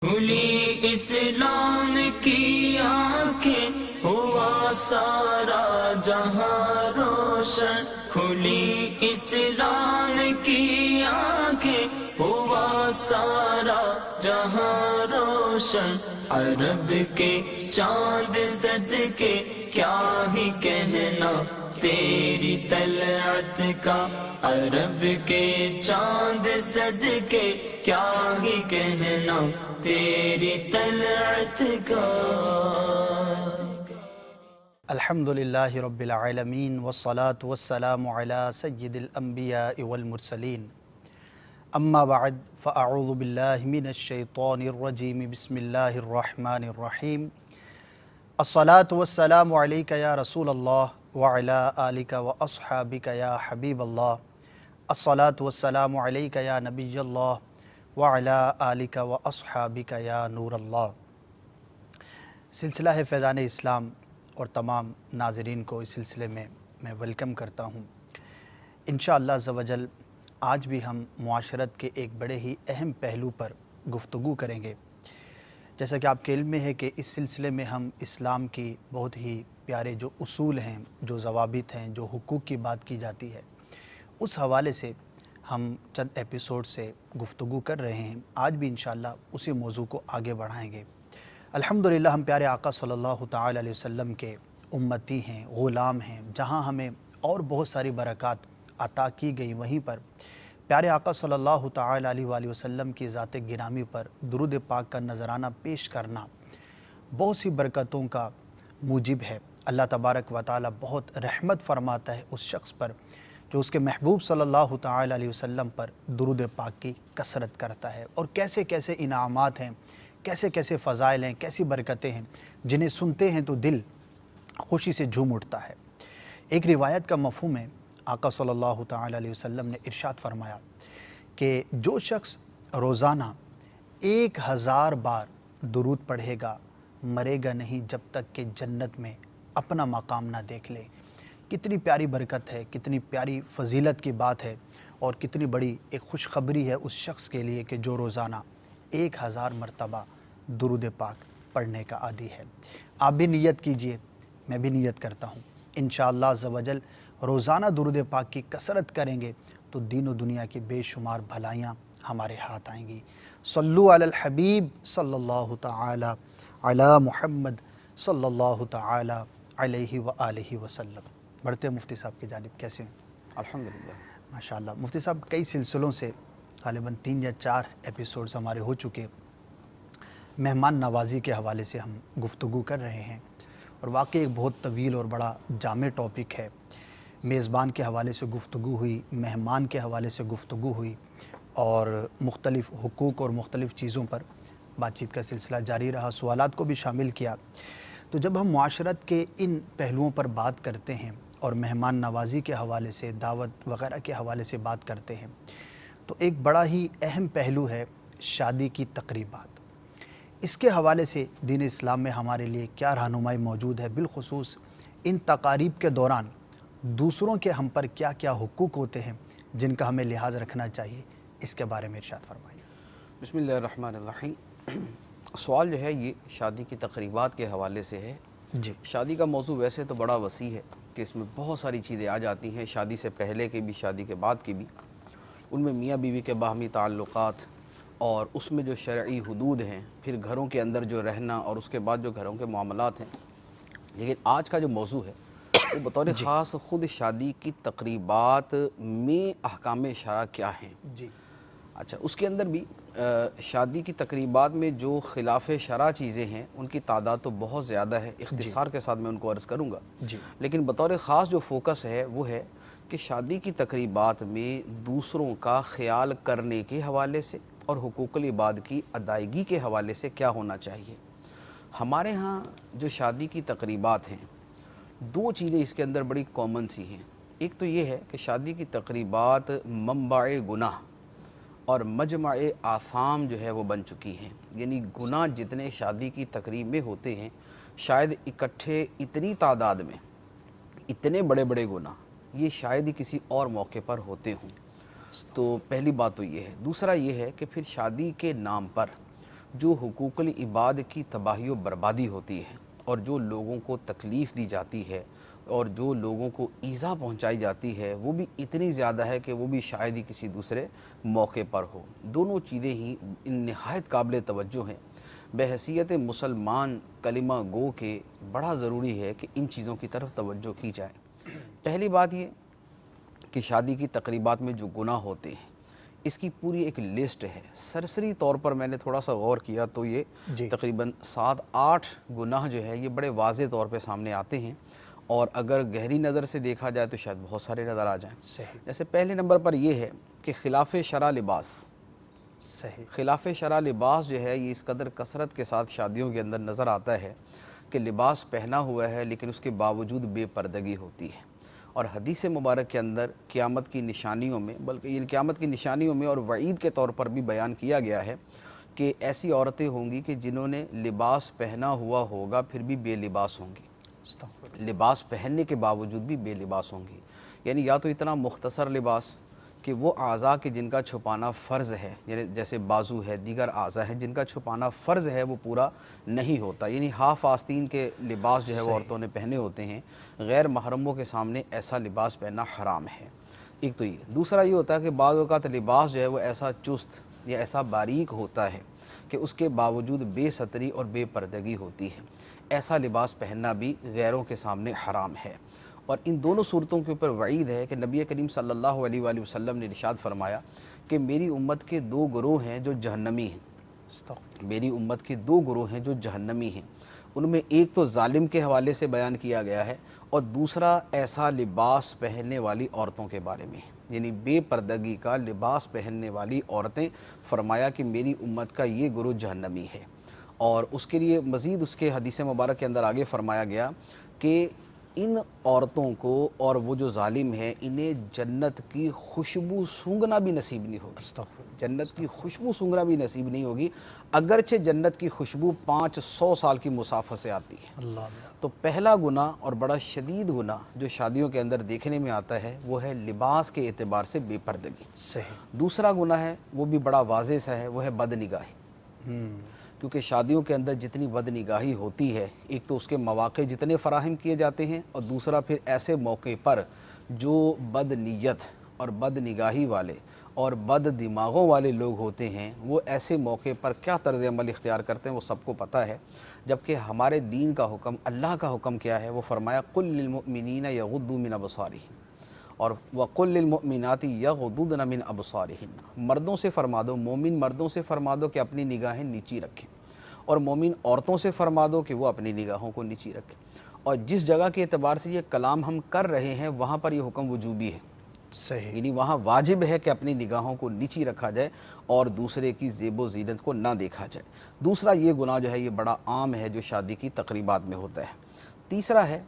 کھلی اسلام کی آنکھیں ہوا سارا جہاں روشن، کھلی اسلام کی آنکھیں ہوا سارا جہاں روشن، عرب کے چاند صدقے کیا ہی کہنا تیری طلعت کا، عرب کے چاند صدقے کیا ہی کہنا تیری طلعت کا۔ الحمدللہ رب العالمین والصلاة والسلام علی سید الانبیاء والمرسلین، اما بعد فاعوذ باللہ من الشیطان الرجیم، بسم اللہ الرحمن الرحیم۔ الصلاة والسلام علیک یا رسول اللہ وعلی آلک واصحابک یا حبیب اللہ، الصلاة والسلام علیک یا نبی اللہ وعلی آلک واصحابک یا نور اللہ۔ سلسلہ ہے فیضان اسلام اور تمام ناظرین کو اس سلسلے میں ویلکم کرتا ہوں۔ انشاءاللہ عز و جل آج بھی ہم معاشرت کے ایک بڑے ہی اہم پہلو پر گفتگو کریں گے۔ جیسا کہ آپ کے علم میں ہے کہ اس سلسلے میں ہم اسلام کی بہت ہی پیارے جو اصول ہیں، جو ضوابط ہیں، جو حقوق کی بات کی جاتی ہے، اس حوالے سے ہم چند ایپیسوڈ سے گفتگو کر رہے ہیں۔ آج بھی انشاءاللہ اسی موضوع کو آگے بڑھائیں گے۔ الحمدللہ ہم پیارے آقا صلی اللہ تعالی علیہ وسلم کے امتی ہیں، غلام ہیں۔ جہاں ہمیں اور بہت ساری برکات عطا کی گئی، وہیں پر پیارے آقا صلی اللہ تعالی علیہ وآلہ وسلم کی ذات گرامی پر درود پاک کا نذرانہ پیش کرنا بہت سی برکتوں کا موجب ہے۔ اللہ تبارک و تعالی بہت رحمت فرماتا ہے اس شخص پر جو اس کے محبوب صلی اللہ تعالی علیہ وسلم پر درود پاک کی کثرت کرتا ہے۔ اور کیسے کیسے انعامات ہیں، کیسے کیسے فضائل ہیں، کیسی برکتیں ہیں جنہیں سنتے ہیں تو دل خوشی سے جھوم اٹھتا ہے۔ ایک روایت کا مفہوم ہے، آقا صلی اللہ تعالی علیہ وسلم نے ارشاد فرمایا کہ جو شخص روزانہ 1000 بار درود پڑھے گا مرے گا نہیں جب تک کہ جنت میں اپنا مقام نہ دیکھ لے۔ کتنی پیاری برکت ہے، کتنی پیاری فضیلت کی بات ہے، اور کتنی بڑی ایک خوشخبری ہے اس شخص کے لیے کہ جو روزانہ 1000 مرتبہ درود پاک پڑھنے کا عادی ہے۔ آپ بھی نیت کیجئے، میں بھی نیت کرتا ہوں۔ انشاءاللہ عز و جل روزانہ درود پاک کی کثرت کریں گے تو دین و دنیا کی بے شمار بھلائیاں ہمارے ہاتھ آئیں گی۔ صلو علی الحبیب صلی اللہ تعالی علی محمد صلی اللہ تعالی علیہ وآلہ وسلم۔ بڑھتے ہیں مفتی صاحب کی جانب، کیسے ہیں؟ الحمدللہ ماشاءاللہ۔ مفتی صاحب کئی سلسلوں سے غالباً 3 یا 4 ایپیسوڈز ہمارے ہو چکے، مہمان نوازی کے حوالے سے ہم گفتگو کر رہے ہیں، اور واقعی ایک بہت طویل اور بڑا جامع ٹاپک ہے۔ میزبان کے حوالے سے گفتگو ہوئی، مہمان کے حوالے سے گفتگو ہوئی، اور مختلف حقوق اور مختلف چیزوں پر بات چیت کا سلسلہ جاری رہا، سوالات کو بھی شامل کیا۔ تو جب ہم معاشرت کے ان پہلوؤں پر بات کرتے ہیں اور مہمان نوازی کے حوالے سے، دعوت وغیرہ کے حوالے سے بات کرتے ہیں، تو ایک بڑا ہی اہم پہلو ہے شادی کی تقریبات۔ اس کے حوالے سے دین اسلام میں ہمارے لیے کیا رہنمائی موجود ہے، بالخصوص ان تقاریب کے دوران دوسروں کے ہم پر کیا کیا حقوق ہوتے ہیں جن کا ہمیں لحاظ رکھنا چاہیے، اس کے بارے میں ارشاد فرمائیے۔ بسم اللہ الرحمن الرحیم۔ سوال جو ہے یہ شادی کی تقریبات کے حوالے سے ہے۔ جی شادی کا موضوع ویسے تو بڑا وسیع ہے کہ اس میں بہت ساری چیزیں آ جاتی ہیں، شادی سے پہلے کی بھی، شادی کے بعد کی بھی۔ ان میں میاں بیوی کے باہمی تعلقات، اور اس میں جو شرعی حدود ہیں، پھر گھروں کے اندر جو رہنا، اور اس کے بعد جو گھروں کے معاملات ہیں۔ لیکن آج کا جو موضوع ہے وہ بطور خاص خود شادی کی تقریبات میں احکام شرع کیا ہیں۔ جی اچھا، اس کے اندر بھی شادی کی تقریبات میں جو خلاف شرع چیزیں ہیں ان کی تعداد تو بہت زیادہ ہے، اختصار کے ساتھ میں ان کو عرض کروں گا۔ جی لیکن بطور خاص جو فوکس ہے وہ ہے کہ شادی کی تقریبات میں دوسروں کا خیال کرنے کے حوالے سے اور حقوق العباد کی ادائیگی کے حوالے سے کیا ہونا چاہیے۔ ہمارے ہاں جو شادی کی تقریبات ہیں، 2 چیزیں اس کے اندر بڑی کامن سی ہیں۔ ایک تو یہ ہے کہ شادی کی تقریبات منبع گناہ اور مجمع آثام جو ہے وہ بن چکی ہیں، یعنی گناہ جتنے شادی کی تقریب میں ہوتے ہیں، شاید اکٹھے اتنی تعداد میں اتنے بڑے بڑے گناہ یہ شاید ہی کسی اور موقع پر ہوتے ہوں۔ تو پہلی بات تو یہ ہے۔ دوسرا یہ ہے کہ پھر شادی کے نام پر جو حقوق العباد کی تباہی و بربادی ہوتی ہے اور جو لوگوں کو تکلیف دی جاتی ہے اور جو لوگوں کو ایذا پہنچائی جاتی ہے وہ بھی اتنی زیادہ ہے کہ وہ بھی شاید ہی کسی دوسرے موقع پر ہو۔ دونوں چیزیں ہی نہایت قابل توجہ ہیں۔ بحیثیت مسلمان کلمہ گو کے بڑا ضروری ہے کہ ان چیزوں کی طرف توجہ کی جائے۔ پہلی بات یہ کہ شادی کی تقریبات میں جو گناہ ہوتے ہیں اس کی پوری ایک لسٹ ہے۔ سرسری طور پر میں نے تھوڑا سا غور کیا تو یہ تقریباً 7-8 گناہ جو ہے یہ بڑے واضح طور پہ سامنے آتے ہیں، اور اگر گہری نظر سے دیکھا جائے تو شاید بہت سارے نظر آ جائیں۔ جیسے پہلے نمبر پر یہ ہے کہ خلاف شرع لباس۔ خلاف شرع لباس جو ہے یہ اس قدر کثرت کے ساتھ شادیوں کے اندر نظر آتا ہے کہ لباس پہنا ہوا ہے لیکن اس کے باوجود بے پردگی ہوتی ہے۔ اور حدیث مبارک کے اندر قیامت کی نشانیوں میں، بلکہ یہ قیامت کی نشانیوں میں اور وعید کے طور پر بھی بیان کیا گیا ہے کہ ایسی عورتیں ہوں گی کہ جنہوں نے لباس پہنا ہوا ہوگا پھر بھی بے لباس ہوں گی، لباس پہننے کے باوجود بھی بے لباس ہوں گی۔ یعنی یا تو اتنا مختصر لباس کہ وہ اعضاء کے جن کا چھپانا فرض ہے، یعنی جیسے بازو ہے، دیگر اعضاء ہیں جن کا چھپانا فرض ہے وہ پورا نہیں ہوتا، یعنی ہاف آستین کے لباس جو ہے وہ عورتوں نے پہنے ہوتے ہیں۔ غیر محرموں کے سامنے ایسا لباس پہننا حرام ہے۔ ایک تو یہ، دوسرا یہ ہوتا ہے کہ بعض اوقات لباس جو ہے وہ ایسا چست یا ایسا باریک ہوتا ہے کہ اس کے باوجود بے ستری اور بے پردگی ہوتی ہے۔ ایسا لباس پہننا بھی غیروں کے سامنے حرام ہے۔ اور ان دونوں صورتوں کے اوپر وعید ہے کہ نبی کریم صلی اللہ علیہ وآلہ وسلم نے ارشاد فرمایا کہ میری امت کے 2 گروہ ہیں جو جہنمی ہیں، میری امت کے 2 گروہ ہیں جو جہنمی ہیں۔ ان میں ایک تو ظالم کے حوالے سے بیان کیا گیا ہے اور دوسرا ایسا لباس پہننے والی عورتوں کے بارے میں، یعنی بے پردگی کا لباس پہننے والی عورتیں۔ فرمایا کہ میری امت کا یہ گروہ جہنمی ہے۔ اور اس کے لیے مزید اس کے حدیث مبارک کے اندر آگے فرمایا گیا کہ ان عورتوں کو اور وہ جو ظالم ہیں انہیں جنت کی خوشبو سونگھنا بھی نصیب نہیں ہوگی، جنت کی خوشبو سونگھنا بھی نصیب نہیں ہوگی، اگرچہ جنت کی خوشبو 500 سال کی مسافت سے آتی ہے۔ تو پہلا گناہ اور بڑا شدید گناہ جو شادیوں کے اندر دیکھنے میں آتا ہے وہ ہے لباس کے اعتبار سے بے پردگی۔ دوسرا گناہ ہے وہ بھی بڑا واضح سا ہے، وہ ہے بد نگاہی۔ کیونکہ شادیوں کے اندر جتنی بد نگاہی ہوتی ہے، ایک تو اس کے مواقع جتنے فراہم کیے جاتے ہیں، اور دوسرا پھر ایسے موقع پر جو بد نیت اور بد نگاہی والے اور بد دماغوں والے لوگ ہوتے ہیں وہ ایسے موقع پر کیا طرز عمل اختیار کرتے ہیں وہ سب کو پتہ ہے۔ جبکہ ہمارے دین کا حکم، اللہ کا حکم کیا ہے؟ وہ فرمایا قُل لِّلْمُؤْمِنِينَ يَغُضُّوا مِنْ أَبْصَارِهِمْ اور وَقُل لِّلْمُؤْمِنَاتِ يَغْضُضْنَ مِنْ أَبْصَارِهِنَّ۔ مردوں سے فرما دو، مومن مردوں سے فرما دو کہ اپنی نگاہیں نیچی رکھیں، اور مومن عورتوں سے فرما دو کہ وہ اپنی نگاہوں کو نیچی رکھیں۔ اور جس جگہ کے اعتبار سے یہ کلام ہم کر رہے ہیں وہاں پر یہ حکم وجوبی ہے، یعنی وہاں واجب ہے کہ اپنی نگاہوں کو نیچی رکھا جائے اور دوسرے کی زیب و زینت کو نہ دیکھا جائے۔ دوسرا یہ گناہ جو ہے یہ بڑا عام ہے جو شادی کی تقریبات میں ہوتا ہے۔ تیسرا ہے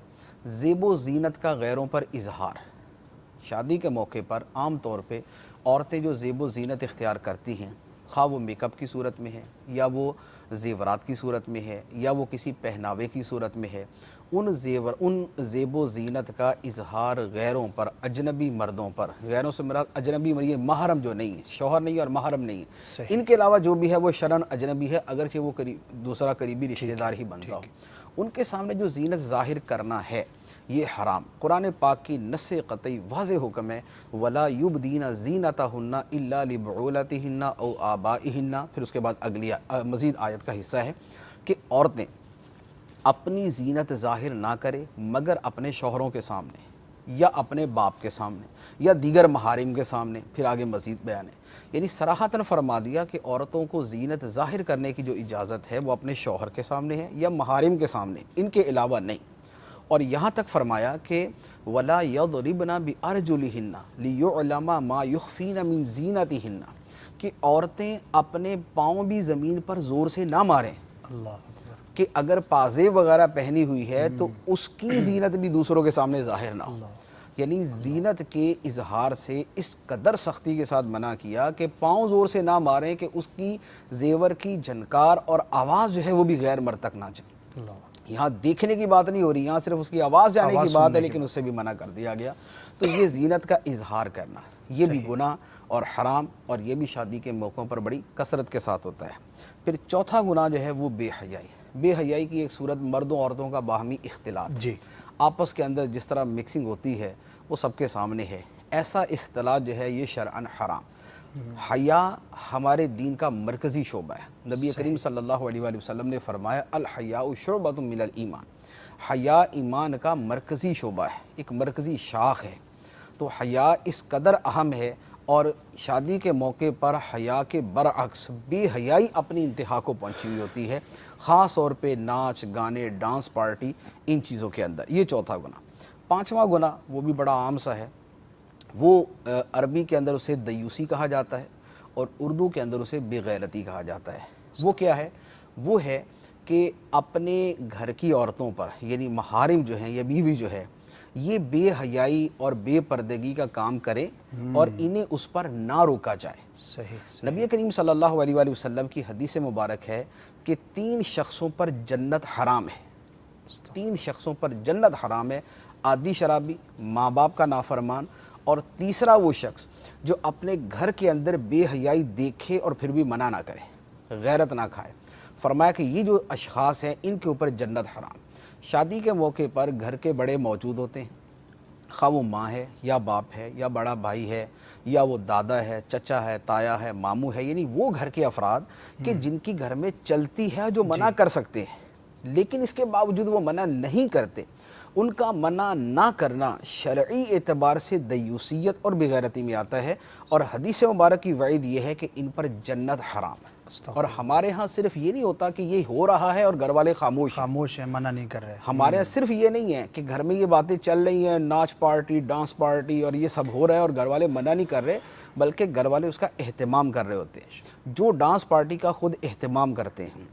زیب و زینت کا غیروں پر اظہار۔ شادی کے موقع پر عام طور پہ عورتیں جو زیب و زینت اختیار کرتی ہیں، خواہ وہ میک اپ کی صورت میں ہے یا وہ زیورات کی صورت میں ہے یا وہ کسی پہناوے کی صورت میں ہے، ان زیب و زینت کا اظہار غیروں پر، اجنبی مردوں پر، غیروں سے مراد اجنبی یہ محرم جو نہیں ہے، شوہر نہیں اور محرم نہیں ہے، ان کے علاوہ جو بھی ہے وہ شرعاً اجنبی ہے، اگرچہ وہ دوسرا قریبی رشتہ دار ہی بنتا ہو، ان کے سامنے جو زینت ظاہر کرنا ہے یہ حرام۔ قرآن پاک کی نص قطعی واضح حکم ہے وَلَا يُبْدِينَ زِينَتَهُنَّ إِلَّا لِبُعُولَتِهِنَّ أَوْ آبَائِهِنَّ۔ پھر اس کے بعد اگلی مزید آیت کا حصہ ہے کہ عورتیں اپنی زینت ظاہر نہ کرے مگر اپنے شوہروں کے سامنے یا اپنے باپ کے سامنے یا دیگر محارم کے سامنے۔ پھر آگے مزید بیان ہے، یعنی صراحتاً فرما دیا کہ عورتوں کو زینت ظاہر کرنے کی جو اجازت ہے وہ اپنے شوہر کے سامنے ہے یا محارم کے سامنے، ان کے علاوہ نہیں۔ اور یہاں تک فرمایا کہ وَلَا يَضْرِبْنَ بِأَرْجُلِهِنَّ لِيُعْلَمَ مَا يُخْفِينَ مِنْ زِينَتِهِنَّ، کہ عورتیں اپنے پاؤں بھی زمین پر زور سے نہ ماریں، کہ اگر پازیب وغیرہ پہنی ہوئی ہے تو اس کی زینت بھی دوسروں کے سامنے ظاہر نہ ہو۔ یعنی زینت کے اظہار سے اس قدر سختی کے ساتھ منع کیا کہ پاؤں زور سے نہ ماریں کہ اس کی زیور کی جھنکار اور آواز جو ہے وہ بھی غیر مرد تک نہ جائے۔ یہاں دیکھنے کی بات نہیں ہو رہی، یہاں صرف اس کی آواز جانے کی بات ہے، لیکن اس سے بھی منع کر دیا گیا۔ تو یہ زینت کا اظہار کرنا یہ بھی گناہ اور حرام، اور یہ بھی شادی کے موقعوں پر بڑی کثرت کے ساتھ ہوتا ہے۔ پھر چوتھا گناہ جو ہے وہ بے حیائی. بے حیائی کی ایک صورت مردوں عورتوں کا باہمی اختلاط. جی. آپس کے اندر جس طرح مکسنگ ہوتی ہے وہ سب کے سامنے ہے. ایسا اختلاط جو ہے یہ شرعاً حرام. حیا ہمارے دین کا مرکزی شعبہ ہے. نبی کریم صلی اللہ علیہ وآلہ وسلم نے فرمایا الحیاء شعبۃ من الایمان. حیا ایمان کا مرکزی شعبہ ہے, ایک مرکزی شاخ ہے. تو حیا اس قدر اہم ہے, اور شادی کے موقع پر حیا کے برعکس بے حیائی اپنی انتہا کو پہنچی ہوئی ہوتی ہے, خاص طور پہ ناچ گانے ڈانس پارٹی ان چیزوں کے اندر. یہ چوتھا گناہ. پانچواں گناہ وہ بھی بڑا عام سا ہے, وہ عربی کے اندر اسے دیوسی کہا جاتا ہے اور اردو کے اندر اسے بے غیرتی کہا جاتا ہے. وہ کیا ہے؟ وہ ہے کہ اپنے گھر کی عورتوں پر یعنی محارم جو ہیں یا بیوی جو ہے یہ بے حیائی اور بے پردگی کا کام کرے اور انہیں اس پر نہ روکا جائے. صحیح. نبی کریم صلی اللہ علیہ وآلہ وسلم کی حدیث مبارک ہے کہ 3 شخصوں پر جنت حرام ہے. 3 شخصوں پر جنت حرام ہے. عادی شرابی, ماں باپ کا نافرمان, اور تیسرا وہ شخص جو اپنے گھر کے اندر بے حیائی دیکھے اور پھر بھی منع نہ کرے, غیرت نہ کھائے. فرمایا کہ یہ جو اشخاص ہیں ان کے اوپر جنت حرام. شادی کے موقع پر گھر کے بڑے موجود ہوتے ہیں, خواہ وہ ماں ہے یا باپ ہے یا بڑا بھائی ہے یا وہ دادا ہے, چچا ہے, تایا ہے, ماموں ہے, یعنی وہ گھر کے افراد کہ جن کی گھر میں چلتی ہے جو منع کر سکتے ہیں لیکن اس کے باوجود وہ منع نہیں کرتے. ان کا منع نہ کرنا شرعی اعتبار سے دیوسیت اور بغیرتی میں آتا ہے, اور حدیث مبارک کی وعید یہ ہے کہ ان پر جنت حرام ہے. اور ہمارے ہاں صرف یہ نہیں ہوتا کہ یہ ہو رہا ہے اور گھر والے خاموش ہیں, منع نہیں کر رہے. ہمارے ہاں صرف یہ نہیں ہے کہ گھر میں یہ باتیں چل رہی ہیں, ناچ پارٹی ڈانس پارٹی اور یہ سب ہو رہا ہے اور گھر والے منع نہیں کر رہے, بلکہ گھر والے اس کا اہتمام کر رہے ہوتے ہیں. جو ڈانس پارٹی کا خود اہتمام کرتے ہیں,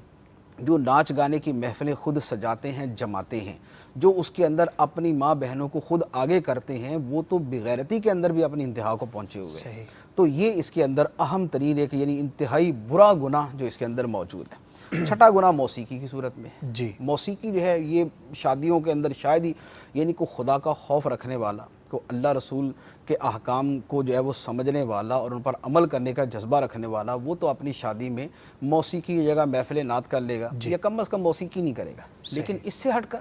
جو ناچ گانے کی محفلیں خود سجاتے ہیں جماتے ہیں, جو اس کے اندر اپنی ماں بہنوں کو خود آگے کرتے ہیں, وہ تو بغیرتی کے اندر بھی اپنی انتہا کو پہنچے ہوئے ہیں. تو یہ اس کے اندر اہم ترین ایک یعنی انتہائی برا گناہ جو اس کے اندر موجود ہے. چھٹا گناہ موسیقی کی صورت میں. جی. موسیقی جو ہے یہ شادیوں کے اندر شاید ہی یعنی کو خدا کا خوف رکھنے والا, کو اللہ رسول کے احکام کو جو ہے وہ سمجھنے والا اور ان پر عمل کرنے کا جذبہ رکھنے والا, وہ تو اپنی شادی میں موسیقی کی جگہ محفل نعت کر لے گا یا کم از کم موسیقی نہیں کرے گا. لیکن اس سے ہٹ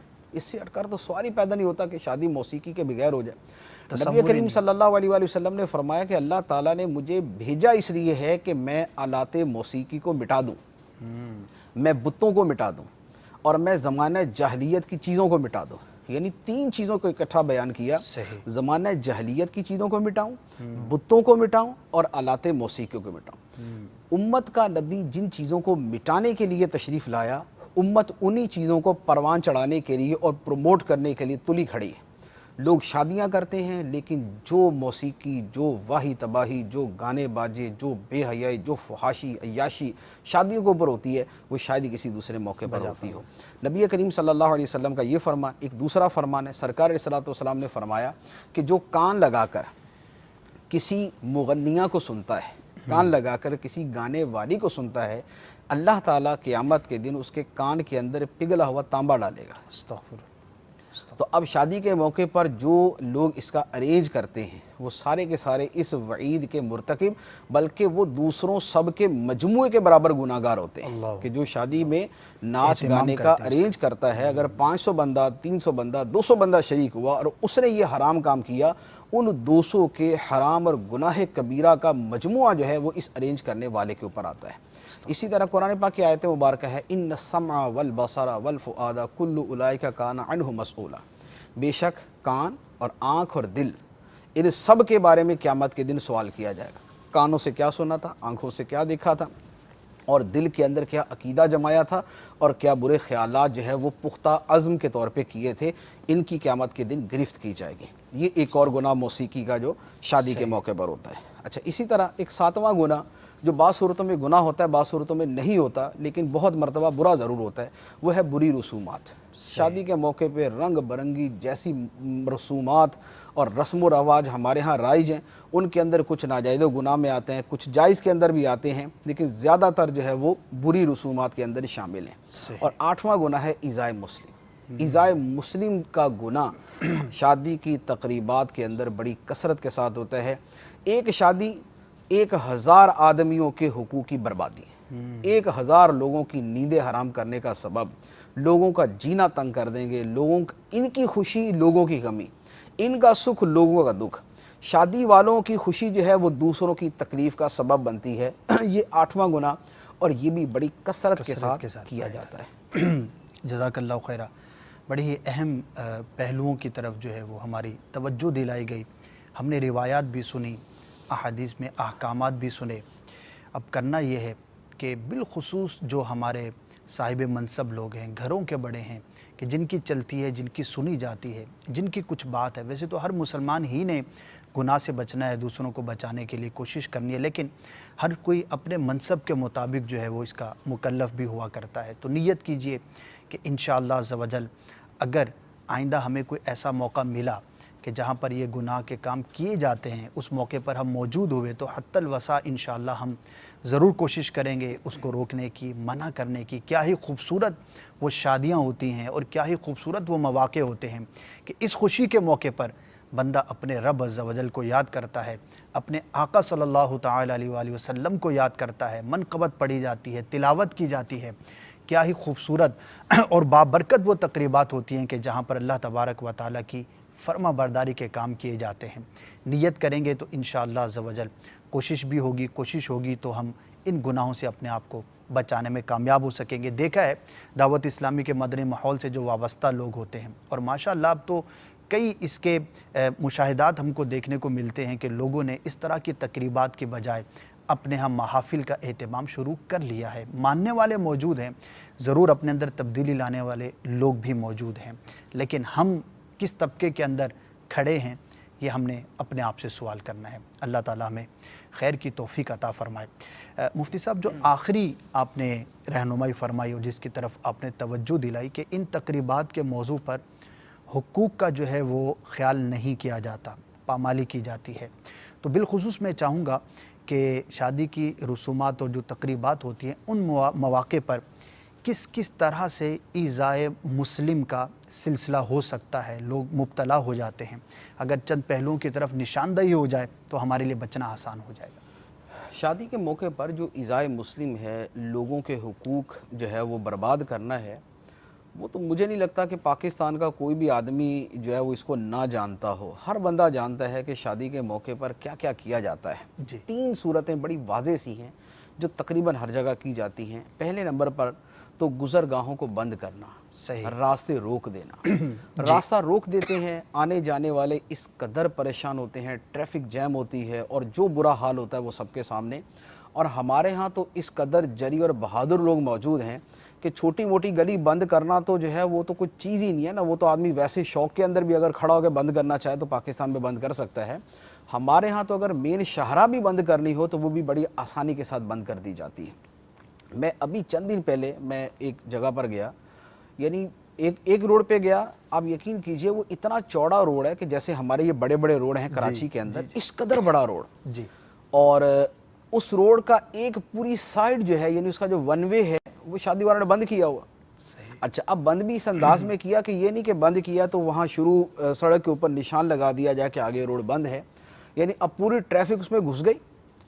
کر تو سوال ہی پیدا نہیں ہوتا کہ شادی موسیقی کے بغیر ہو جائے. نبی کریم صلی اللہ علیہ وآلہ وسلم نے فرمایا کہ اللہ تعالیٰ نے مجھے بھیجا اس لیے ہے کہ میں آلات موسیقی کو مٹا دوں, میں بتوں کو مٹا دوں, اور میں زمانہ جاہلیت کی چیزوں کو مٹا دوں. یعنی 3 چیزوں کو اکٹھا بیان کیا. زمانہ جاہلیت کی چیزوں کو مٹاؤں, بتوں کو مٹاؤں, اور آلات موسیقی کو مٹاؤں. امت کا نبی جن چیزوں کو مٹانے کے لیے تشریف لایا, امت انہی چیزوں کو پروان چڑھانے کے لیے اور پروموٹ کرنے کے لیے تلی کھڑی ہے. لوگ شادیاں کرتے ہیں لیکن جو موسیقی, جو واہی تباہی, جو گانے باجے, جو بے حیائی, جو فحاشی عیاشی شادیوں کے اوپر ہوتی ہے, وہ شاید ہی کسی دوسرے موقع پر ہوتی ہو. نبی کریم صلی اللہ علیہ وسلم کا یہ فرمان ایک دوسرا فرمان ہے. سرکار علیہ الصلوۃ والسلام نے فرمایا کہ جو کان لگا کر کسی مغنیہ کو سنتا ہے, کان لگا کر کسی گانے والی کو سنتا ہے, اللہ تعالیٰ قیامت کے دن اس کے کان کے اندر پگھلا ہوا تانبا ڈالے گا. تو اب شادی کے موقع پر جو لوگ اس کا ارینج کرتے ہیں وہ سارے کے سارے اس وعید کے مرتکب, بلکہ وہ دوسروں سب کے مجموعے کے برابر گناہ گار ہوتے ہیں. کہ جو شادی میں ناچ گانے کا ارینج کرتا ہے, اگر 500 بندہ, 300 بندہ, 200 بندہ شریک ہوا اور اس نے یہ حرام کام کیا, ان 200 کے حرام اور گناہ کبیرہ کا مجموعہ جو ہے وہ اس ارینج کرنے والے کے اوپر آتا ہے. اسی طرح قرآن پاک کی آیت مبارکہ ہے ان السمع والبصر والفؤاد کل اولئک کان عنہ مسئولا. بے شک کان اور آنکھ اور دل, ان سب کے بارے میں قیامت کے دن سوال کیا جائے گا. کانوں سے کیا سنا تھا, آنکھوں سے کیا دیکھا تھا, اور دل کے اندر کیا عقیدہ جمایا تھا, اور کیا برے خیالات جو ہے وہ پختہ عزم کے طور پہ کیے تھے, ان کی قیامت کے دن گرفت کی جائے گی. یہ ایک اور گناہ موسیقی کا جو شادی کے موقع پر ہوتا ہے. اچھا, اسی طرح ایک 7واں گناہ جو بعض صورتوں میں گناہ ہوتا ہے, بعض صورتوں میں نہیں ہوتا, لیکن بہت مرتبہ برا ضرور ہوتا ہے, وہ ہے بری رسومات. شادی کے موقع پہ رنگ برنگی جیسی رسومات اور رسم و رواج ہمارے ہاں رائج ہیں, ان کے اندر کچھ ناجائز و گناہ میں آتے ہیں, کچھ جائز کے اندر بھی آتے ہیں, لیکن زیادہ تر جو ہے وہ بری رسومات کے اندر شامل ہیں. اور 8واں گناہ ہے ایذائے مسلم. ایذائے مسلم کا گناہ شادی کی تقریبات کے اندر بڑی کثرت کے ساتھ ہوتا ہے. ایک شادی 1000 آدمیوں کے حقوق کی بربادی ہے. 1000 لوگوں کی نیندیں حرام کرنے کا سبب، لوگوں کا جینا تنگ کر دیں گے، ان کی خوشی لوگوں کی کمی، ان کا سکھ لوگوں کا دکھ۔ شادی والوں کی خوشی جو ہے وہ دوسروں کی تکلیف کا سبب بنتی ہے، یہ 8واں گناہ، اور یہ بھی بڑی کثرت کے ساتھ کیا جاتا ہے۔ جزاک اللہ خیرہ، بڑی ہی اہم پہلوؤں کی طرف جو ہے وہ ہماری توجہ دلائی گئی، ہم نے روایات بھی سنی، احادیث میں احکامات بھی سنے۔ اب کرنا یہ ہے کہ بالخصوص جو ہمارے صاحب منصب لوگ ہیں، گھروں کے بڑے ہیں، کہ جن کی چلتی ہے، جن کی سنی جاتی ہے، جن کی کچھ بات ہے، ویسے تو ہر مسلمان ہی نے گناہ سے بچنا ہے، دوسروں کو بچانے کے لیے کوشش کرنی ہے، لیکن ہر کوئی اپنے منصب کے مطابق جو ہے وہ اس کا مکلف بھی ہوا کرتا ہے۔ تو نیت کیجئے کہ انشاءاللہ عز و جل اگر آئندہ ہمیں کوئی ایسا موقع ملا کہ جہاں پر یہ گناہ کے کام کیے جاتے ہیں، اس موقع پر ہم موجود ہوئے، تو حتی الوسع انشاءاللہ ہم ضرور کوشش کریں گے اس کو روکنے کی، منع کرنے کی۔ کیا ہی خوبصورت وہ شادیاں ہوتی ہیں اور کیا ہی خوبصورت وہ مواقع ہوتے ہیں کہ اس خوشی کے موقع پر بندہ اپنے رب عز و جل کو یاد کرتا ہے، اپنے آقا صلی اللہ تعالی علیہ وآلہ وسلم کو یاد کرتا ہے، منقبت پڑھی جاتی ہے، تلاوت کی جاتی ہے۔ کیا ہی خوبصورت اور بابرکت وہ تقریبات ہوتی ہیں کہ جہاں پر اللہ تبارک و تعالیٰ کی فرما برداری کے کام کیے جاتے ہیں۔ نیت کریں گے تو انشاءاللہ عز و جل کوشش ہوگی تو ہم ان گناہوں سے اپنے آپ کو بچانے میں کامیاب ہو سکیں گے۔ دیکھا ہے دعوت اسلامی کے مدنی ماحول سے جو وابستہ لوگ ہوتے ہیں، اور ماشاءاللہ اب تو کئی اس کے مشاہدات ہم کو دیکھنے کو ملتے ہیں کہ لوگوں نے اس طرح کی تقریبات کے بجائے اپنے ہاں محافل کا اہتمام شروع کر لیا ہے۔ ماننے والے موجود ہیں، ضرور اپنے اندر تبدیلی لانے والے لوگ بھی موجود ہیں، لیکن ہم کس طبقے کے اندر کھڑے ہیں یہ ہم نے اپنے آپ سے سوال کرنا ہے۔ اللہ تعالیٰ ہمیں خیر کی توفیق عطا فرمائے۔ مفتی صاحب، جو آخری آپ نے رہنمائی فرمائی اور جس کی طرف آپ نے توجہ دلائی کہ ان تقریبات کے موضوع پر حقوق کا جو ہے وہ خیال نہیں کیا جاتا، پامالی کی جاتی ہے، تو بالخصوص میں چاہوں گا کہ شادی کی رسومات اور جو تقریبات ہوتی ہیں ان مواقع پر کس طرح سے ایذائے مسلم کا سلسلہ ہو سکتا ہے، لوگ مبتلا ہو جاتے ہیں۔ اگر چند پہلوؤں کی طرف نشاندہی ہو جائے تو ہمارے لیے بچنا آسان ہو جائے گا۔ شادی کے موقع پر جو ایذائے مسلم ہے، لوگوں کے حقوق جو ہے وہ برباد کرنا ہے، وہ تو مجھے نہیں لگتا کہ پاکستان کا کوئی بھی آدمی جو ہے وہ اس کو نہ جانتا ہو۔ ہر بندہ جانتا ہے کہ شادی کے موقع پر کیا کیا کیا جاتا ہے۔ 3 صورتیں بڑی واضح سی ہیں جو تقریباً ہر جگہ کی جاتی ہیں۔ پہلے نمبر پر تو گزرگاہوں کو بند کرنا، راستے روک دینا۔ راستہ روک دیتے ہیں، آنے جانے والے اس قدر پریشان ہوتے ہیں، ٹریفک جیم ہوتی ہے اور جو برا حال ہوتا ہے وہ سب کے سامنے۔ اور ہمارے ہاں تو اس قدر جری اور بہادر لوگ موجود ہیں کہ چھوٹی موٹی گلی بند کرنا تو جو ہے وہ تو کچھ چیز ہی نہیں ہے نا، وہ تو آدمی ویسے شوق کے اندر بھی اگر کھڑا ہو کے بند کرنا چاہے تو پاکستان میں بند کر سکتا ہے۔ ہمارے ہاں تو اگر مین شاہراہ بھی بند کرنی ہو تو وہ بھی بڑی آسانی کے ساتھ بند کر دی جاتی ہے۔ میں ابھی چند دن پہلے میں ایک جگہ پر گیا، یعنی ایک روڈ پہ گیا، آپ یقین کیجئے وہ اتنا چوڑا روڈ ہے کہ جیسے ہمارے یہ بڑے بڑے روڈ ہیں کراچی کے اندر، اس قدر بڑا روڈ، اور اس روڈ کا ایک پوری سائیڈ جو ہے یعنی اس کا جو ون وے ہے وہ شادی والوں نے بند کیا ہوا۔ اچھا، اب بند بھی اس انداز میں کیا کہ یہ نہیں کہ بند کیا تو وہاں شروع سڑک کے اوپر نشان لگا دیا جائے کہ آگے روڈ بند ہے، یعنی اب پوری ٹریفک اس میں گھس گئی۔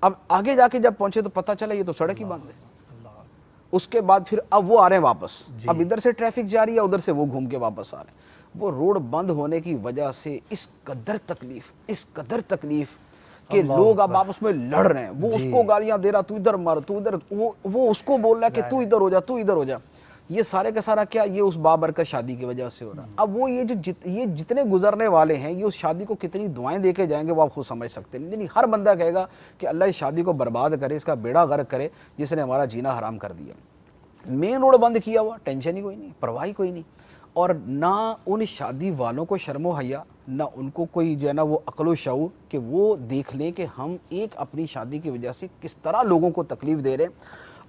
اب آگے جا کے جب پہنچے تو پتہ چلا یہ تو سڑک ہی بند ہے۔ اس کے بعد پھر اب وہ آ رہے ہیں واپس، اب ادھر سے ٹریفک جاری ہے، ادھر سے وہ گھوم کے واپس آ رہے ہیں۔ وہ روڈ بند ہونے کی وجہ سے اس قدر تکلیف کہ لوگ اب آپس میں لڑ رہے ہیں، وہ اس کو گالیاں دے رہا، تو ادھر مار، تو ادھر، وہ اس کو بول رہا ہے کہ تو ادھر ہو جا، تو ادھر ہو جا۔ یہ سارے کا سارا کیا، یہ اس بابرکت شادی کی وجہ سے ہو رہا ہے۔ اب وہ یہ جتنے گزرنے والے ہیں یہ اس شادی کو کتنی دعائیں دے کے جائیں گے وہ آپ خود سمجھ سکتے ہیں۔ یعنی ہر بندہ کہے گا کہ اللہ اس شادی کو برباد کرے، اس کا بیڑا غرق کرے جس نے ہمارا جینا حرام کر دیا۔ مین روڈ بند کیا ہوا، ٹینشن ہی کوئی نہیں، پرواہ ہی کوئی نہیں، اور نہ ان شادی والوں کو شرم و حیا، نہ ان کو کوئی جو ہے نا وہ عقل و شعور کہ وہ دیکھ لیں کہ ہم ایک اپنی شادی کی وجہ سے کس طرح لوگوں کو تکلیف دے رہے ہیں،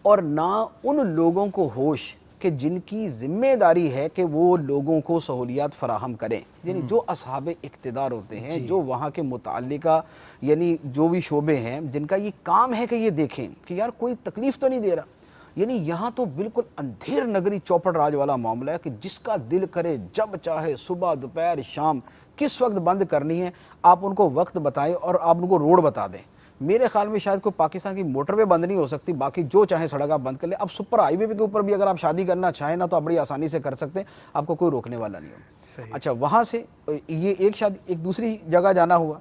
اور نہ ان لوگوں کو ہوش کہ جن کی ذمہ داری ہے کہ وہ لوگوں کو سہولیات فراہم کریں، یعنی جو اصحاب اقتدار ہوتے ہیں، جو وہاں کے متعلقہ یعنی جو بھی شعبے ہیں جن کا یہ کام ہے کہ یہ دیکھیں کہ یار کوئی تکلیف تو نہیں دے رہا۔ یعنی یہاں تو بالکل اندھیر نگری چوپٹ راج والا معاملہ ہے کہ جس کا دل کرے جب چاہے صبح دوپہر شام کس وقت بند کرنی ہے آپ ان کو وقت بتائیں اور آپ ان کو روڈ بتا دیں۔ میرے خیال میں شاید کوئی پاکستان کی موٹر وے بند نہیں ہو سکتی، باقی جو چاہیں سڑک آپ بند کر لیں. اب سپر ہائی وے کے اوپر بھی اگر آپ شادی کرنا چاہیں نا تو آپ بڑی آسانی سے کر سکتے ہیں، آپ کو کوئی روکنے والا نہیں ہو. اچھا وہاں سے یہ ایک دوسری جگہ جانا ہوا،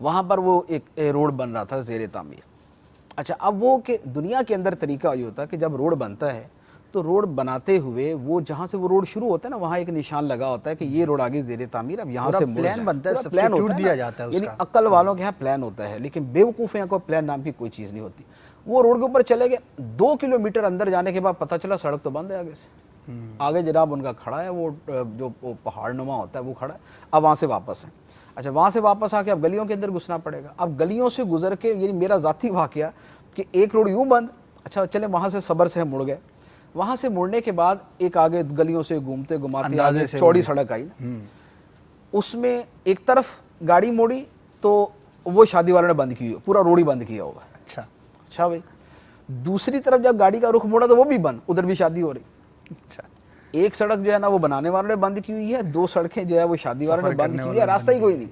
وہاں پر وہ ایک روڈ بن رہا تھا زیر تعمیر. اچھا اب وہ کہ دنیا کے اندر طریقہ یہ ہوتا ہے کہ جب روڈ بنتا ہے تو روڈ بناتے ہوئے وہ جہاں سے وہ روڈ شروع ہوتا ہے نا وہاں ایک نشان لگا ہوتا ہے کہ یہ روڈ آگے زیر تعمیر، اب یہاں سے پلان بنتا ہے، پلان سبسٹیٹیوٹ دیا جاتا ہے اس یعنی کا. عقل والوں کے یہاں پلان ہوتا ہے، لیکن بیوقوفیاں کو پلان نام کی کوئی چیز نہیں ہوتی. وہ روڈ کے اوپر چلے گئے، 2 کلومیٹر اندر جانے کے بعد پتہ چلا سڑک تو بند ہے آگے سے. آگے جناب ان کا کھڑا ہے وہ جو پہاڑ نما ہوتا ہے وہ کھڑا ہے. اب وہاں سے واپس ہیں. اچھا وہاں سے واپس آ کے اب گلیوں کے اندر گھسنا پڑے گا. اب گلیوں سے گزر کے یعنی میرا ذاتی واقعہ کہ ایک روڈ یوں بند. اچھا چلے وہاں سے صبر سے ہم مڑ گئے. وہاں سے مڑنے کے بعد ایک آگے گلیوں سے گھومتے گھماتے آگے چوڑی سڑک آئی نا، اس میں ایک طرف گاڑی موڑی تو وہ شادی والوں نے بند کی ہوئی، پورا روڈ ہی بند کیا ہوا. اچھا بھائی دوسری طرف جب گاڑی کا رخ موڑا تو وہ بھی بند، ادھر بھی شادی ہو رہی. اچھا ایک سڑک جو ہے نا وہ بنانے والوں نے بند کی ہوئی ہے، 2 سڑکیں جو ہے وہ شادی والوں نے بند کی ہوئی ہے، راستہ ہی کوئی نہیں.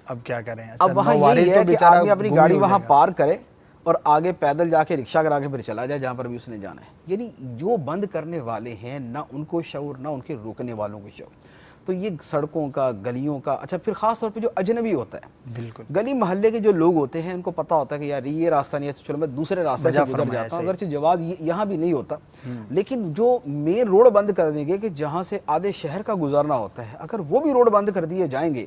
اب کیا کریں؟ اب وہاں یہی ہے کہ آدمی اپنی گاڑی وہاں پار کرے اور آگے پیدل جا کے رکشہ کرا کے پھر چلا جائے جہاں پر بھی اس نے جانا ہے. یعنی جو بند کرنے والے ہیں نہ ان کو شعور نہ ان کے روکنے والوں کو شعور. تو یہ سڑکوں کا گلیوں کا. اچھا پھر خاص طور پہ جو اجنبی ہوتا ہے، بالکل گلی محلے کے جو لوگ ہوتے ہیں ان کو پتہ ہوتا ہے کہ یار یہ راستہ نہیں ہے تو چلو میں دوسرے راستے سے گزر جاتا ہوں، اگرچہ جواز یہاں بھی نہیں ہوتا، لیکن جو مین روڈ بند کر دیں گے کہ جہاں سے آدھے شہر کا گزرنا ہوتا ہے، اگر وہ بھی روڈ بند کر دیے جائیں گے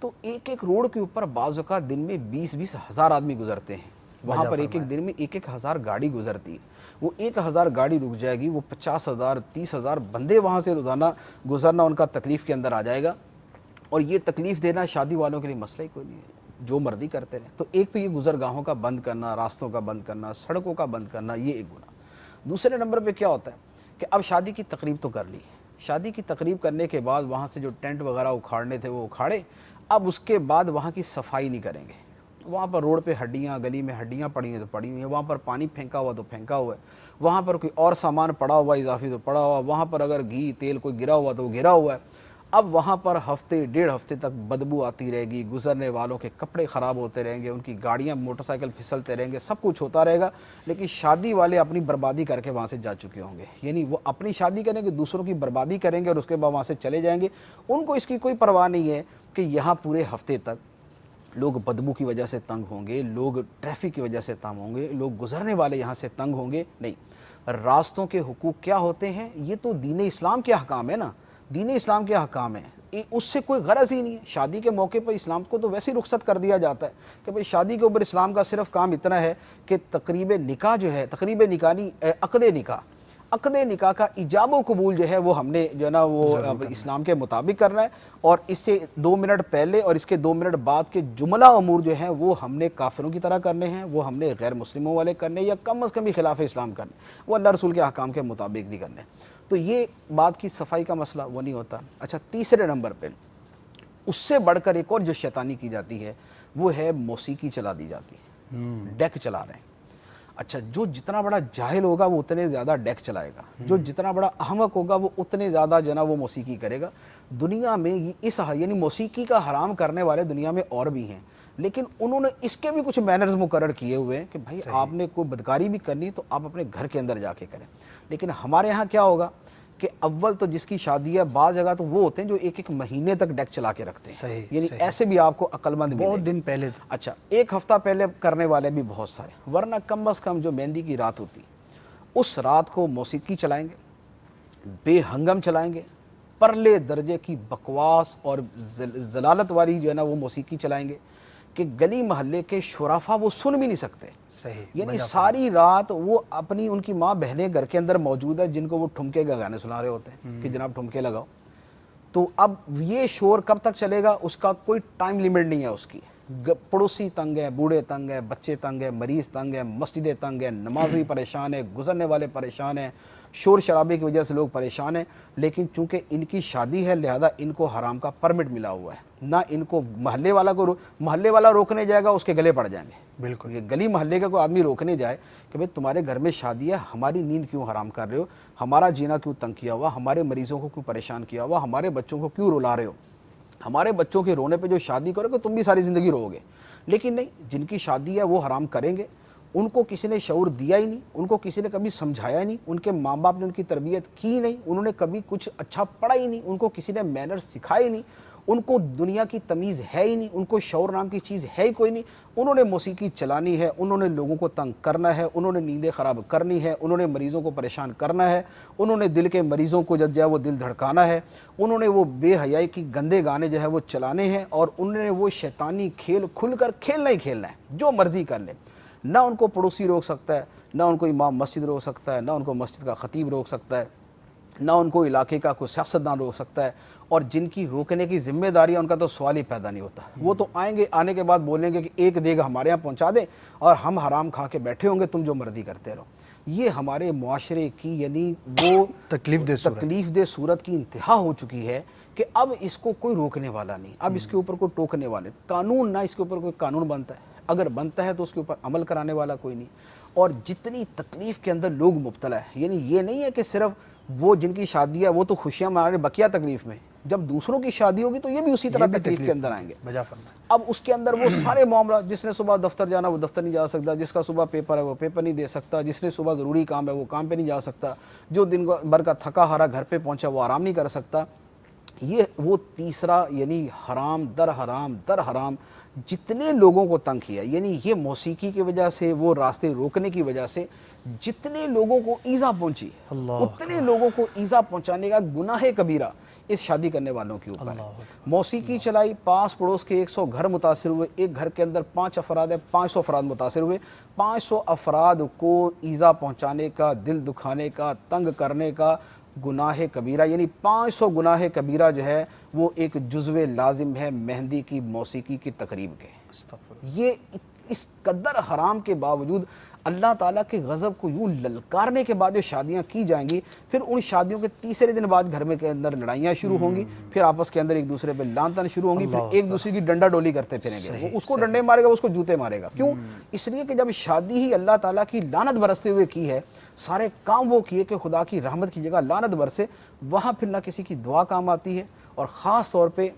تو ایک ایک روڈ کے اوپر بعض اوقات دن میں 20-20 ہزار آدمی گزرتے ہیں. وہاں پر ایک دن میں 1,000 گاڑی گزرتی ہے. وہ 1,000 گاڑی رک جائے گی، وہ 50,000 30,000 بندے وہاں سے روزانہ گزرنا ان کا تکلیف کے اندر آ جائے گا. اور یہ تکلیف دینا شادی والوں کے لیے مسئلہ ہی کوئی نہیں ہے، جو مرضی کرتے رہیں. تو ایک تو یہ گزرگاہوں کا بند کرنا، راستوں کا بند کرنا، سڑکوں کا بند کرنا، یہ ایک گناہ. دوسرے نمبر پہ کیا ہوتا ہے کہ اب شادی کی تقریب تو کر لی، شادی کی تقریب کرنے کے بعد وہاں سے جو ٹینٹ وغیرہ اکھاڑنے تھے وہ اکھاڑے. اب اس کے بعد وہاں کی صفائی نہیں کریں گے. وہاں پر روڈ پہ ہڈیاں، گلی میں ہڈیاں پڑی ہیں تو پڑی ہوئی ہیں، وہاں پر پانی پھینکا ہوا تو پھینکا ہوا ہے، وہاں پر کوئی اور سامان پڑا ہوا اضافی تو پڑا ہوا، وہاں پر اگر گھی تیل کوئی گرا ہوا تو وہ گرا ہوا ہے. اب وہاں پر ہفتے 1.5 ہفتے تک بدبو آتی رہے گی، گزرنے والوں کے کپڑے خراب ہوتے رہیں گے، ان کی گاڑیاں موٹر سائیکل پھسلتے رہیں گے، سب کچھ ہوتا رہے گا. لیکن شادی والے اپنی بربادی کر کے وہاں سے جا چکے ہوں گے. یعنی وہ اپنی شادی کریں گے، دوسروں کی بربادی کریں گے اور اس کے بعد وہاں سے چلے جائیں گے. ان کو اس کی کوئی پرواہ نہیں ہے کہ یہاں پورے ہفتے تک لوگ بدبو کی وجہ سے تنگ ہوں گے، لوگ ٹریفک کی وجہ سے تنگ ہوں گے، لوگ گزرنے والے یہاں سے تنگ ہوں گے. نہیں، راستوں کے حقوق کیا ہوتے ہیں؟ یہ تو دین اسلام کے احکام ہے نا، دین اسلام کے احکام ہیں، اس سے کوئی غرض ہی نہیں ہے. شادی کے موقع پر اسلام کو تو ویسے ہی رخصت کر دیا جاتا ہے کہ بھئی شادی کے اوپر اسلام کا صرف کام اتنا ہے کہ تقریب نکاح جو ہے، تقریب نکاح نہیں، عقد نکاح کا ایجاب و قبول جو ہے وہ ہم نے جو ہے نا وہ اسلام کے مطابق کرنا ہے. اور اس سے 2 منٹ پہلے اور اس کے 2 منٹ بعد کے جملہ امور جو ہیں وہ ہم نے کافروں کی طرح کرنے ہیں، وہ ہم نے غیر مسلموں والے کرنے یا کم از کم بھی خلاف اسلام کرنے، وہ اللہ رسول کے احکام کے مطابق نہیں کرنے. تو یہ بات کی صفائی کا مسئلہ وہ نہیں ہوتا. اچھا تیسرے نمبر پہ اس سے بڑھ کر ایک اور جو شیطانی کی جاتی ہے وہ ہے موسیقی چلا دی جاتی ہے، ڈیک چلا رہے ہیں. اچھا جو جتنا بڑا جاہل ہوگا وہ اتنے زیادہ ڈیک چلائے گا، جو جتنا بڑا احمق ہوگا وہ اتنے زیادہ جو ہے نا وہ موسیقی کرے گا. دنیا میں اس یعنی موسیقی کا حرام کرنے والے دنیا میں اور بھی ہیں، لیکن انہوں نے اس کے بھی کچھ مینرز مقرر کیے ہوئے ہیں کہ بھائی آپ نے کوئی بدکاری بھی کرنی تو آپ اپنے گھر کے اندر جا کے کریں. لیکن ہمارے ہاں کیا ہوگا کہ اول تو جس کی شادی ہے بعض جگہ تو وہ ہوتے ہیں جو 1 مہینے تک ڈیک چلا کے رکھتے ہیں. یعنی ایسے بھی آپ کو عقل مند بہت دن پہلے. اچھا 1 ہفتہ پہلے کرنے والے بھی بہت سارے، ورنہ کم از کم جو مہندی کی رات ہوتی اس رات کو موسیقی چلائیں گے، بے ہنگم چلائیں گے، پرلے درجے کی بکواس اور ضلالت والی جو ہے نا وہ موسیقی چلائیں گے کہ گلی محلے کے شرافہ وہ سن بھی نہیں سکتے. یعنی ساری رات وہ اپنی ان کی ماں بہنیں گھر کے اندر موجود ہے جن کو وہ ٹھمکے کا گانے سنا رہے ہوتے ہیں کہ جناب ٹھمکے لگاؤ. تو اب یہ شور کب تک چلے گا اس کا کوئی ٹائم لیمٹ نہیں ہے. اس کی پڑوسی تنگ ہیں، بوڑھے تنگ ہیں، بچے تنگ ہیں، مریض تنگ ہیں، مسجدیں تنگ ہیں، نمازی پریشان ہیں، گزرنے والے پریشان ہیں، شور شرابے کی وجہ سے لوگ پریشان ہیں. لیکن چونکہ ان کی شادی ہے لہذا ان کو حرام کا پرمٹ ملا ہوا ہے. نہ ان کو محلے والا روکنے جائے گا اس کے گلے پڑ جائیں گے. بالکل یہ گلی محلے کا کوئی آدمی روکنے جائے کہ بھئی تمہارے گھر میں شادی ہے، ہماری نیند کیوں حرام کر رہے ہو، ہمارا جینا کیوں تنگ کیا ہوا، ہمارے مریضوں کو کیوں پریشان کیا ہوا، ہمارے بچوں کو کیوں رلا رہے ہو، ہمارے بچوں کے رونے پہ جو شادی کرو گے تم بھی ساری زندگی رو گے. لیکن نہیں، جن کی شادی ہے وہ حرام کریں گے، ان کو کسی نے شعور دیا ہی نہیں، ان کو کسی نے کبھی سمجھایا نہیں، ان کے ماں باپ نے ان کی تربیت کی نہیں، انہوں نے کبھی کچھ اچھا پڑھا ہی نہیں، ان کو کسی نے مینر سکھائے ہی نہیں، ان کو دنیا کی تمیز ہے ہی نہیں، ان کو شعور نام کی چیز ہے ہی کوئی نہیں، انہوں نے موسیقی چلانی ہے، انہوں نے لوگوں کو تنگ کرنا ہے، انہوں نے نیندیں خراب کرنی ہے، انہوں نے مریضوں کو پریشان کرنا ہے، انہوں نے دل کے مریضوں کو جو ہے وہ دل دھڑکانا ہے، انہوں نے وہ بے حیائی کی گندے گانے جو ہے وہ چلانے ہیں، اور انہوں نے وہ شیطانی کھیل کھل کر کھیلنا ہی کھیلنا ہے، جو مرضی کر لیں۔ نہ ان کو پڑوسی روک سکتا ہے، نہ ان کو امام مسجد روک سکتا ہے، نہ ان کو مسجد کا خطیب روک سکتا ہے، نہ ان کو علاقے کا کوئی سیاستدان روک سکتا ہے، اور جن کی روکنے کی ذمہ داری ہے ان کا تو سوال ہی پیدا نہیں ہوتا۔ وہ تو آئیں گے، آنے کے بعد بولیں گے کہ ایک دیگ ہمارے یہاں پہنچا دیں اور ہم حرام کھا کے بیٹھے ہوں گے، تم جو مرضی کرتے رہو۔ یہ ہمارے معاشرے کی یعنی وہ تکلیف دہ صورت کی انتہا ہو چکی ہے کہ اب اس کو کوئی روکنے والا نہیں، اب اس کے اوپر کوئی ٹوکنے والے قانون، نہ اس کے اوپر کوئی قانون بنتا ہے، اگر بنتا ہے تو اس کے اوپر عمل کرانے والا کوئی نہیں۔ اور جتنی تکلیف کے اندر لوگ مبتلا ہے، یعنی یہ نہیں ہے کہ صرف وہ جن کی شادی ہے وہ تو خوشیاں منا رہے بقیہ تکلیف میں، جب دوسروں کی شادی ہوگی تو یہ بھی اسی طرح تکلیف کے اندر آئیں گے۔ اب اس کے اندر وہ سارے معاملہ، جس نے صبح دفتر جانا وہ دفتر نہیں جا سکتا، جس کا صبح پیپر ہے وہ پیپر نہیں دے سکتا، جس نے صبح ضروری کام ہے وہ کام پہ نہیں جا سکتا، جو دن بھر کا تھکا ہارا گھر پہ پہنچا وہ آرام نہیں کر سکتا۔ یہ وہ تیسرا یعنی حرام در حرام جتنے لوگوں کو تنگ کیا، یعنی یہ موسیقی کی وجہ سے، وہ راستے روکنے کی وجہ سے جتنے لوگوں کو ایذا پہنچی، اتنے لوگوں کو ایذا پہنچانے کا گناہ کبیرہ اس شادی کرنے والوں کے اوپر ہے۔ موسیقی چلائی، پاس پڑوس کے 100 گھر متاثر ہوئے، ایک گھر کے اندر 5 افراد ہیں، 500 افراد متاثر ہوئے، 500 افراد کو ایذا پہنچانے کا، دل دکھانے کا، تنگ کرنے کا گناہ کبیرہ، یعنی 500 گناہ کبیرہ جو ہے وہ ایک جزو لازم ہے مہندی کی موسیقی کی تقریب کے۔ یہ اس قدر حرام کے باوجود اللہ تعالیٰ کے غضب کو یوں للکارنے کے بعد جو شادیاں کی جائیں گی، پھر ان شادیوں کے تیسرے دن بعد گھر میں کے اندر لڑائیاں شروع ہوں گی، پھر آپس کے اندر ایک دوسرے پہ لان تان شروع ہوں گی، پھر ایک دوسرے کی ڈنڈا ڈولی کرتے پھریں گے، وہ اس کو ڈنڈے مارے گا، اس کو جوتے مارے گا۔ کیوں؟ اس لیے کہ جب شادی ہی اللہ تعالیٰ کی لعنت برستے ہوئے کی ہے، سارے کام وہ کیے کہ خدا کی رحمت کی جگہ لعنت برسے، وہاں پھر نہ کسی کی دعا کام آتی ہے، اور خاص طور پہ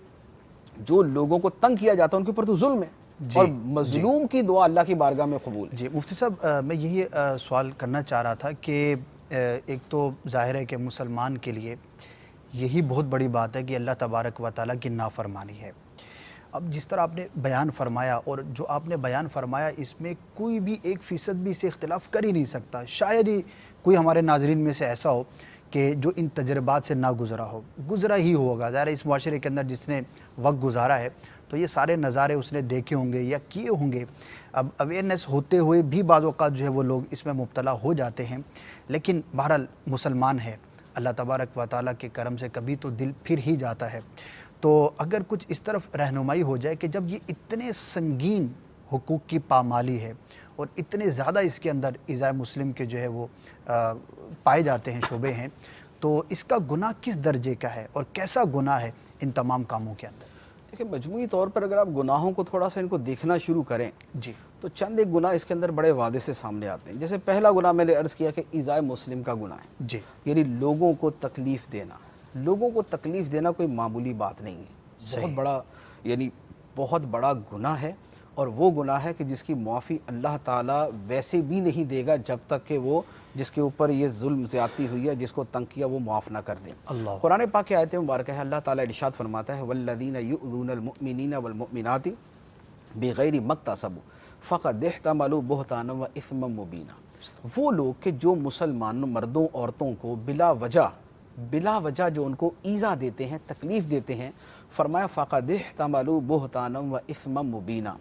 جو لوگوں کو تنگ کیا جاتا ہے ان کے اوپر تو ظلم ہے، اور مظلوم کی دعا اللہ کی بارگاہ میں قبول ہے۔ جی مفتی صاحب، میں یہی سوال کرنا چاہ رہا تھا کہ ایک تو ظاہر ہے کہ مسلمان کے لیے یہی بہت بڑی بات ہے کہ اللہ تبارک و تعالیٰ کی نافرمانی ہے۔ اب جس طرح آپ نے بیان فرمایا، اور جو آپ نے بیان فرمایا اس میں کوئی بھی 1% بھی سے اختلاف کر ہی نہیں سکتا، شاید ہی کوئی ہمارے ناظرین میں سے ایسا ہو کہ جو ان تجربات سے نہ گزرا ہی ہوگا۔ ظاہر ہے اس معاشرے کے اندر جس نے وقت گزارا ہے تو یہ سارے نظارے اس نے دیکھے ہوں گے یا کیے ہوں گے۔ اب اویئرنیس ہوتے ہوئے بھی بعض اوقات جو ہے وہ لوگ اس میں مبتلا ہو جاتے ہیں، لیکن بہرحال مسلمان ہے، اللہ تبارک و تعالیٰ کے کرم سے کبھی تو دل پھر ہی جاتا ہے۔ تو اگر کچھ اس طرف رہنمائی ہو جائے کہ جب یہ اتنے سنگین حقوق کی پامالی ہے اور اتنے زیادہ اس کے اندر ایذاء مسلم کے جو ہے وہ پائے جاتے ہیں، شعبے ہیں، تو اس کا گناہ کس درجے کا ہے اور کیسا گناہ ہے ان تمام کاموں کے اندر؟ دیکھیں، مجموعی طور پر اگر آپ گناہوں کو تھوڑا سا ان کو دیکھنا شروع کریں جی تو چند ایک گناہ اس کے اندر بڑے واضح سے سامنے آتے ہیں۔ جیسے پہلا گناہ میں نے عرض کیا کہ ایذاء مسلم کا گناہ ہے، جی یعنی لوگوں کو تکلیف دینا۔ لوگوں کو تکلیف دینا کوئی معمولی بات نہیں ہے، بہت بڑا یعنی بہت بڑا گناہ ہے، اور وہ گناہ ہے کہ جس کی معافی اللہ تعالیٰ ویسے بھی نہیں دے گا جب تک کہ وہ جس کے اوپر یہ ظلم زیادتی ہوئی ہے، جس کو تنگ کیا، وہ معاف نہ کر دیں۔ قرآن پاک کی آیت مبارکہ ہے، اللہ تعالیٰ ارشاد فرماتا ہے والذین یؤذون المؤمنین والمؤمنات بغیر ما اکتسبوا فقد احتملوا بہتانا واثما مبینا۔ وہ لوگ کہ جو مسلمان مردوں عورتوں کو بلا وجہ جو ان کو ایذا دیتے ہیں، تکلیف دیتے ہیں، فرمایا فقد احتملوا بہتانا واثما مبینا،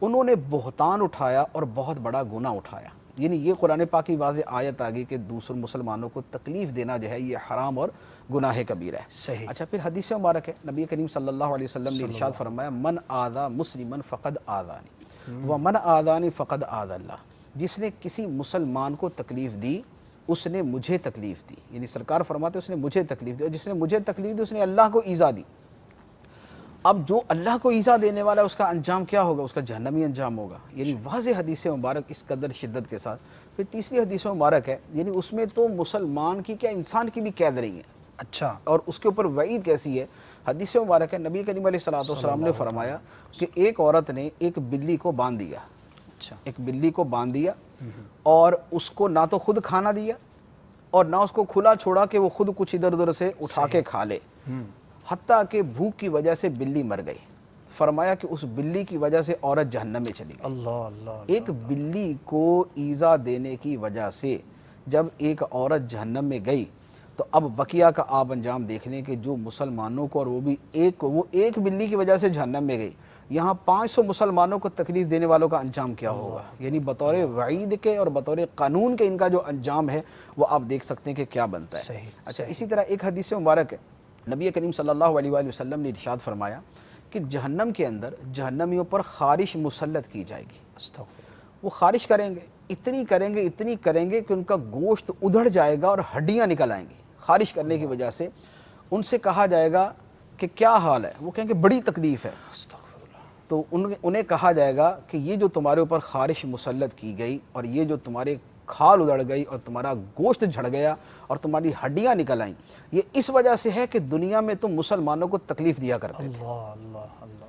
انہوں نے بہتان اٹھایا اور بہت بڑا گناہ اٹھایا۔ یعنی یہ قرآن پاک کی واضح آیت آ گئی کہ دوسرے مسلمانوں کو تکلیف دینا جو ہے یہ حرام اور گناہ کبیرہ ہے۔ صحیح۔ اچھا، پھر حدیث مبارک ہے، نبی کریم صلی اللہ علیہ وسلم نے ارشاد فرمایا من آذا مسلما فقد آذانی ومن آذانی فقد آذى اللہ، جس نے کسی مسلمان کو تکلیف دی اس نے مجھے تکلیف دی، یعنی سرکار فرماتے اس نے مجھے تکلیف دی، اور جس نے مجھے تکلیف دی اس نے اللہ کو ایذا دی۔ اب جو اللہ کو ایذا دینے والا ہے اس کا انجام کیا ہوگا؟ اس کا جہنمی انجام ہوگا۔ یعنی واضح حدیث مبارک اس قدر شدت کے ساتھ۔ پھر تیسری حدیث مبارک ہے، یعنی اس میں تو مسلمان کی کیا انسان کی بھی قید نہیں ہے، اچھا، اور اس کے اوپر وعید کیسی ہے، حدیث مبارک ہے نبی کریم علیہ الصلوۃ والسلام نے فرمایا کہ ایک عورت نے ایک بلی کو باندھ دیا، اچھا، ایک بلی کو باندھ دیا اور اس کو نہ تو خود کھانا دیا اور نہ اس کو کھلا چھوڑا کہ وہ خود کچھ ادھر ادھر سے اٹھا کے کھا لے، حتیٰ کہ بھوک کی وجہ سے بلی مر گئی۔ فرمایا کہ اس بلی کی وجہ سے عورت جہنم میں چلی گئی۔ اللہ اللہ، ایک بلی کو ایذا دینے کی وجہ سے جب ایک عورت جہنم میں گئی تو اب بقیہ کا آپ انجام دیکھ لیں کہ جو مسلمانوں کو، اور وہ بھی وہ ایک بلی کی وجہ سے جہنم میں گئی، یہاں 500 مسلمانوں کو تکلیف دینے والوں کا انجام کیا ہوگا؟ یعنی بطور وعید کے اور بطور قانون کے ان کا جو انجام ہے وہ آپ دیکھ سکتے ہیں کہ کیا بنتا ہے۔ صحیح، اچھا، اسی طرح ایک حدیث مبارک ہے نبی کریم صلی اللہ علیہ وآلہ وسلم نے ارشاد فرمایا کہ جہنم کے اندر جہنمیوں پر خارش مسلط کی جائے گی۔ استغفر، وہ خارش کریں گے، اتنی کریں گے کہ ان کا گوشت ادھڑ جائے گا اور ہڈیاں نکل آئیں گی۔ خارش کرنے کی وجہ سے ان سے کہا جائے گا کہ کیا حال ہے؟ وہ کہیں گے بڑی تکلیف ہے۔ تو انہیں کہا جائے گا کہ یہ جو تمہارے اوپر خارش مسلط کی گئی اور یہ جو تمہارے کھال ادھڑ گئی اور تمہارا گوشت جھڑ گیا اور تمہاری ہڈیاں نکل آئیں، یہ اس وجہ سے ہے کہ دنیا میں تم مسلمانوں کو تکلیف دیا کرتے تھے۔ اللہ اللہ اللہ،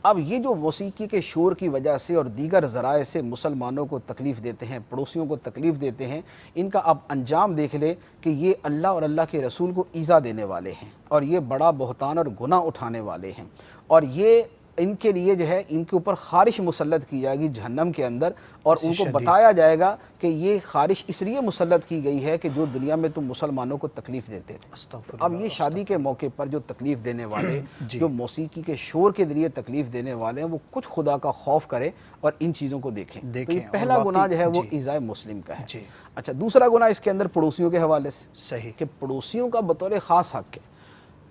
اب یہ جو موسیقی کے شور کی وجہ سے اور دیگر ذرائع سے مسلمانوں کو تکلیف دیتے ہیں، پڑوسیوں کو تکلیف دیتے ہیں، ان کا اب انجام دیکھ لیں کہ یہ اللہ اور اللہ کے رسول کو ایذا دینے والے ہیں اور یہ بڑا بہتان اور گناہ اٹھانے والے ہیں، اور یہ ان کے لیے جو ہے ان کے اوپر خارش مسلط کی جائے گی جہنم کے اندر، اور ان کو بتایا جائے گا کہ یہ خارش اس لیے مسلط کی گئی ہے کہ جو دنیا میں تم مسلمانوں کو تکلیف دیتے تھے۔ اب یہ شادی کے موقع پر جو تکلیف دینے والے، جو موسیقی کے شور کے ذریعے تکلیف دینے والے ہیں، وہ کچھ خدا کا خوف کرے اور ان چیزوں کو دیکھیں۔ تو یہ پہلا گناہ جو ہے وہ ایذائے مسلم کا ہے۔ اچھا، دوسرا گناہ اس کے اندر پڑوسیوں کے حوالے سے، صحیح، کہ پڑوسیوں کا بطور خاص حق ہے۔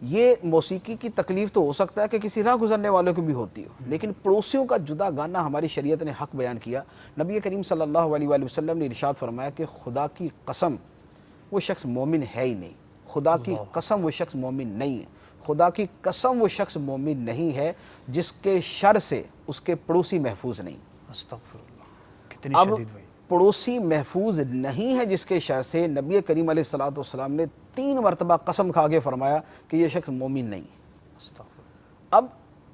یہ موسیقی کی تکلیف تو ہو سکتا ہے کہ کسی راہ گزرنے والوں کو بھی ہوتی ہو، لیکن پڑوسیوں کا جدا گانا ہماری شریعت نے حق بیان کیا۔ نبی کریم صلی اللہ علیہ وآلہ وسلم نے ارشاد فرمایا کہ خدا کی قسم وہ شخص مومن ہے ہی نہیں، خدا کی قسم وہ شخص مومن نہیں ہے، خدا کی قسم وہ شخص مومن نہیں ہے جس کے شر سے اس کے پڑوسی محفوظ نہیں۔ استغفر اللہ، کتنی اب شدید بھائی، پڑوسی محفوظ نہیں ہے جس کے شر سے نبی کریم علیہ الصلوۃ والسلام نے 3 مرتبہ قسم کھا کے فرمایا کہ یہ شخص مومن نہیں ہے۔ استغفر، اب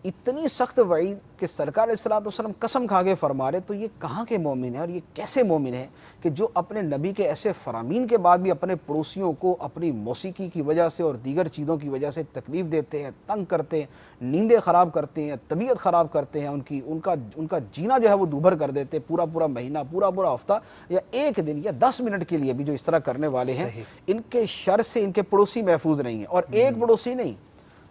اتنی سخت وعید کہ سرکار علیہ الصلوۃ والسلام قسم کھا کے فرما رہے، تو یہ کہاں کے مومن ہے اور یہ کیسے مومن ہے کہ جو اپنے نبی کے ایسے فرامین کے بعد بھی اپنے پڑوسیوں کو اپنی موسیقی کی وجہ سے اور دیگر چیزوں کی وجہ سے تکلیف دیتے ہیں، تنگ کرتے ہیں، نیندیں خراب کرتے ہیں، طبیعت خراب کرتے ہیں، ان کا جینا جو ہے وہ دوبھر کر دیتے، پورا مہینہ، پورا ہفتہ یا ایک دن یا 10 منٹ کے لیے بھی جو اس طرح کرنے والے ہیں، ان کے شر سے ان کے پڑوسی محفوظ نہیں ہیں۔ اور ایک پڑوسی نہیں،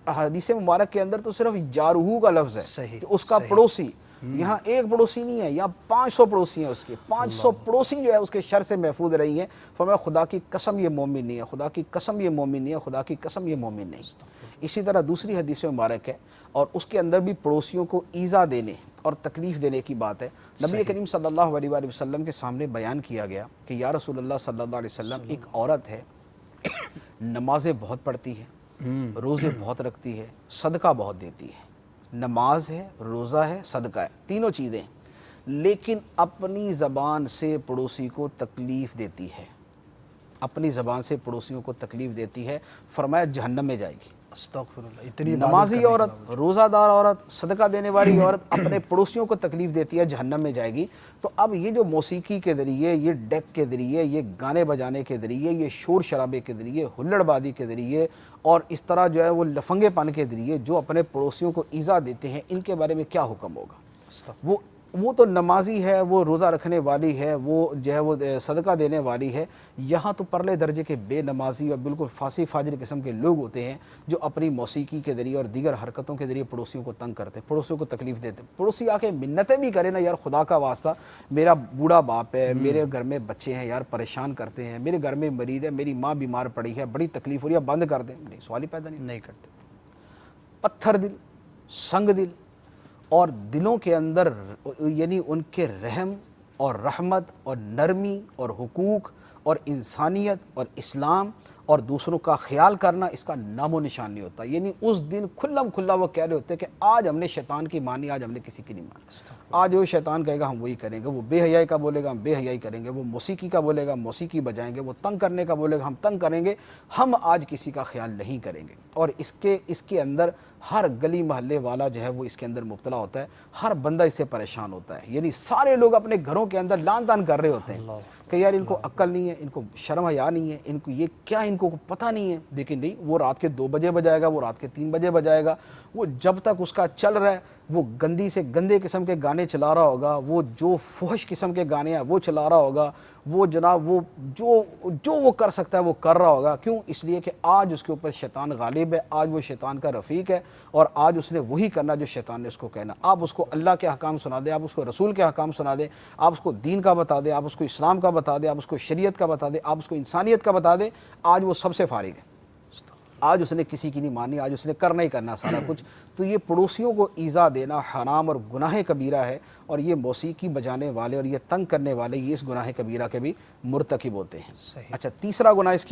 حدیث مبارک کے اندر تو صرف جارہو کا لفظ ہے کہ اس کا پڑوسی، یہاں ایک پڑوسی نہیں ہے، یہاں 500 پڑوسی ہیں، اس کے 500 پڑوسی جو ہے اس کے شر سے محفوظ رہی ہیں۔ فرمایا خدا کی قسم یہ مومن نہیں ہے، خدا کی قسم یہ مومن نہیں ہے، خدا کی قسم یہ مومن نہیں۔ اسی طرح دوسری حدیث مبارک ہے اور اس کے اندر بھی پڑوسیوں کو ایذا دینے اور تکلیف دینے کی بات ہے۔ نبی کریم صلی اللہ علیہ وآلہ وسلم کے سامنے بیان کیا گیا کہ یا رسول اللہ صلی اللہ علیہ وسلم، ایک عورت ہے، نمازیں بہت پڑھتی ہے، روزے بہت رکھتی ہے، صدقہ بہت دیتی ہے، نماز ہے، روزہ ہے، صدقہ ہے، تینوں چیزیں، لیکن اپنی زبان سے پڑوسی کو تکلیف دیتی ہے، اپنی زبان سے پڑوسیوں کو تکلیف دیتی ہے۔ فرمایا جہنم میں جائے گی۔ استغفر اللہ، اتنی نمازی عورت، روزہ دار عورت، صدقہ دینے والی عورت اپنے پڑوسیوں کو تکلیف دیتی ہے، جہنم میں جائے گی۔ تو اب یہ جو موسیقی کے ذریعے، یہ ڈیک کے ذریعے، یہ گانے بجانے کے ذریعے، یہ شور شرابے کے ذریعے، ہلڑ بازی کے ذریعے اور اس طرح جو ہے وہ لفنگے پن کے ذریعے جو اپنے پڑوسیوں کو ایذا دیتے ہیں، ان کے بارے میں کیا حکم ہوگا؟ وہ تو نمازی ہے، وہ روزہ رکھنے والی ہے، وہ جو ہے وہ صدقہ دینے والی ہے، یہاں تو پرلے درجے کے بے نمازی اور بالکل فاسق فاجر قسم کے لوگ ہوتے ہیں جو اپنی موسیقی کے ذریعے اور دیگر حرکتوں کے ذریعے پڑوسیوں کو تنگ کرتے ہیں، پڑوسیوں کو تکلیف دیتے ہیں۔ پڑوسی آ کے منتیں بھی کرے نا، یار خدا کا واسطہ میرا بوڑھا باپ ہے، میرے گھر میں بچے ہیں، یار پریشان کرتے ہیں، میرے گھر میں مریض ہے، میری ماں بیمار پڑی ہے، بڑی تکلیف ہو رہی ہے، بند کر دیں، نہیں، سوال ہی پیدا نہیں کرتے۔ پتھر دل، سنگ دل اور دلوں کے اندر یعنی ان کے رحم اور رحمت اور نرمی اور حقوق اور انسانیت اور اسلام اور دوسروں کا خیال کرنا اس کا نام و نشان نہیں ہوتا. یعنی اس دن کھلم کھلا وہ کہہ رہے ہوتے ہیں کہ آج ہم نے شیطان کی مانی, آج ہم نے کسی کی نہیں مانی. آج وہ شیطان کہے گا ہم وہی کریں گے, وہ بے حیائی کا بولے گا ہم بے حیائی کریں گے, وہ موسیقی کا بولے گا موسیقی بجائیں گے, وہ تنگ کرنے کا بولے گا ہم تنگ کریں گے. ہم آج کسی کا خیال نہیں کریں گے. اور اس کے اندر ہر گلی محلے والا جو ہے وہ اس کے اندر مبتلا ہوتا ہے, ہر بندہ اس سے پریشان ہوتا ہے. یعنی سارے لوگ اپنے گھروں کے اندر لان تان کر رہے ہوتے ہیں کہ یار ان کو عقل نہیں ہے, ان کو شرم حیا نہیں ہے, ان کو یہ کیا ان کو پتہ نہیں ہے. لیکن نہیں, وہ رات کے 2 بجے بجائے گا, وہ رات کے 3 بجے بجائے گا, وہ جب تک اس کا چل رہا ہے وہ گندی سے گندے قسم کے گانے چلا رہا ہوگا, وہ جو فحش قسم کے گانے ہیں وہ چلا رہا ہوگا, وہ جناب وہ جو وہ کر سکتا ہے وہ کر رہا ہوگا. کیوں؟ اس لیے کہ آج اس کے اوپر شیطان غالب ہے, آج وہ شیطان کا رفیق ہے, اور آج اس نے وہی کرنا جو شیطان نے اس کو کہنا. آپ اس کو اللہ کے احکام سنا دیں, آپ اس کو رسول کے احکام سنا دیں, آپ اس کو دین کا بتا دیں, آپ اس کو اسلام کا بتا دیں, آپ اس کو شریعت کا بتا دیں, آپ اس کو انسانیت کا بتا دیں, آج وہ سب سے فارغ ہے. آج اس نے کسی کی نہیں مانی, آج اس نے کرنا ہی کرنا سارا کچھ. تو یہ پڑوسیوں کو ایذا دینا حرام اور گناہ کبیرہ ہے, اور یہ موسیقی بجانے والے اور یہ تنگ کرنے والے یہ اس گناہ کبیرہ کے بھی مرتکب ہوتے ہیں. اچھا, تیسرا گناہ اس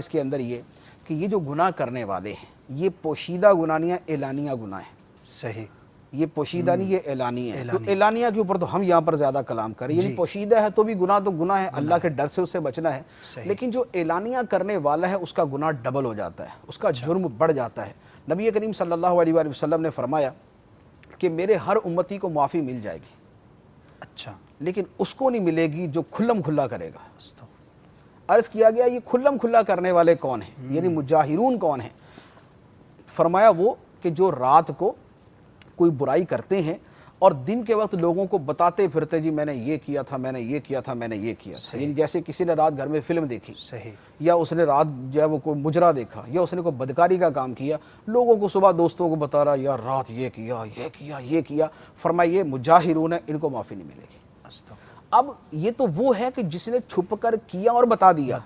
کے اندر یہ کہ یہ جو گناہ کرنے والے ہیں یہ پوشیدہ گناہ نہیں ہے, اعلانیہ گناہ ہے. صحیح, یہ پوشیدہ نہیں, یہ اعلانیہ ہے. تو اعلانیہ کے اوپر تو ہم یہاں پر زیادہ کلام کریں. یعنی پوشیدہ ہے تو بھی گناہ تو گناہ ہے, اللہ کے ڈر سے اسے بچنا ہے. لیکن جو اعلانیہ کرنے والا ہے اس کا گناہ ڈبل ہو جاتا ہے, اس کا جرم بڑھ جاتا ہے. نبی کریم صلی اللہ علیہ وآلہ وسلم نے فرمایا کہ میرے ہر امتی کو معافی مل جائے گی, اچھا, لیکن اس کو نہیں ملے گی جو کھلم کھلا کرے گا. عرض کیا گیا یہ کھلم کھلا کرنے والے کون ہیں, یعنی مجاہرون کون ہیں؟ فرمایا وہ کہ جو رات کو کوئی برائی کرتے ہیں اور دن کے وقت لوگوں کو بتاتے پھرتے جی میں نے یہ کیا تھا, میں نے یہ کیا تھا, میں نے یہ کیا تھا. یعنی جیسے کسی نے رات گھر میں فلم دیکھی, صحیح, یا اس نے رات جو ہے وہ کوئی مجرا دیکھا, یا اس نے کوئی بدکاری کا کام کیا, لوگوں کو صبح دوستوں کو بتا رہا یار رات یہ کیا یہ کیا یہ کیا. فرمایا یہ مجاہرون ہیں, ان کو معافی نہیں ملے گی. اب یہ تو وہ ہے کہ جس نے چھپ کر کیا اور بتا دیا,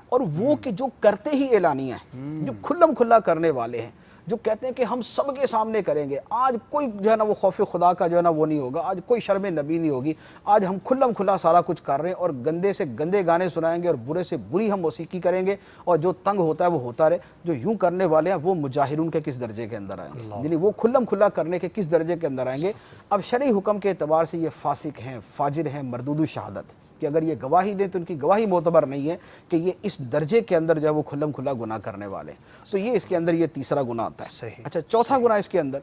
اور وہ کہ جو کرتے ہی اعلانیہ ہیں, جو کھلم کھلا کرنے والے ہیں, جو کہتے ہیں کہ ہم سب کے سامنے کریں گے. آج کوئی جو ہے نا وہ خوف خدا کا جو ہے نا وہ نہیں ہوگا, آج کوئی شرم نبی نہیں ہوگی, آج ہم کھلم کھلا سارا کچھ کر رہے ہیں, اور گندے سے گندے گانے سنائیں گے اور برے سے بری ہم موسیقی کریں گے, اور جو تنگ ہوتا ہے وہ ہوتا رہے. جو یوں کرنے والے ہیں وہ مجاہرون کے کس درجے کے اندر آئیں گے, یعنی وہ کھلم کھلا کرنے کے کس درجے کے اندر آئیں گے. اب شرعی حکم کے اعتبار سے یہ فاسق ہیں, فاجر ہیں, مردود الشہادت, کہ اگر یہ گواہی دیں تو ان کی گواہی معتبر نہیں ہے کہ یہ اس درجے کے اندر جو ہے وہ کھلم کھلا گناہ کرنے والے ہیں. تو یہ اس کے اندر یہ تیسرا گناہ آتا ہے. اچھا, چوتھا گناہ اس کے اندر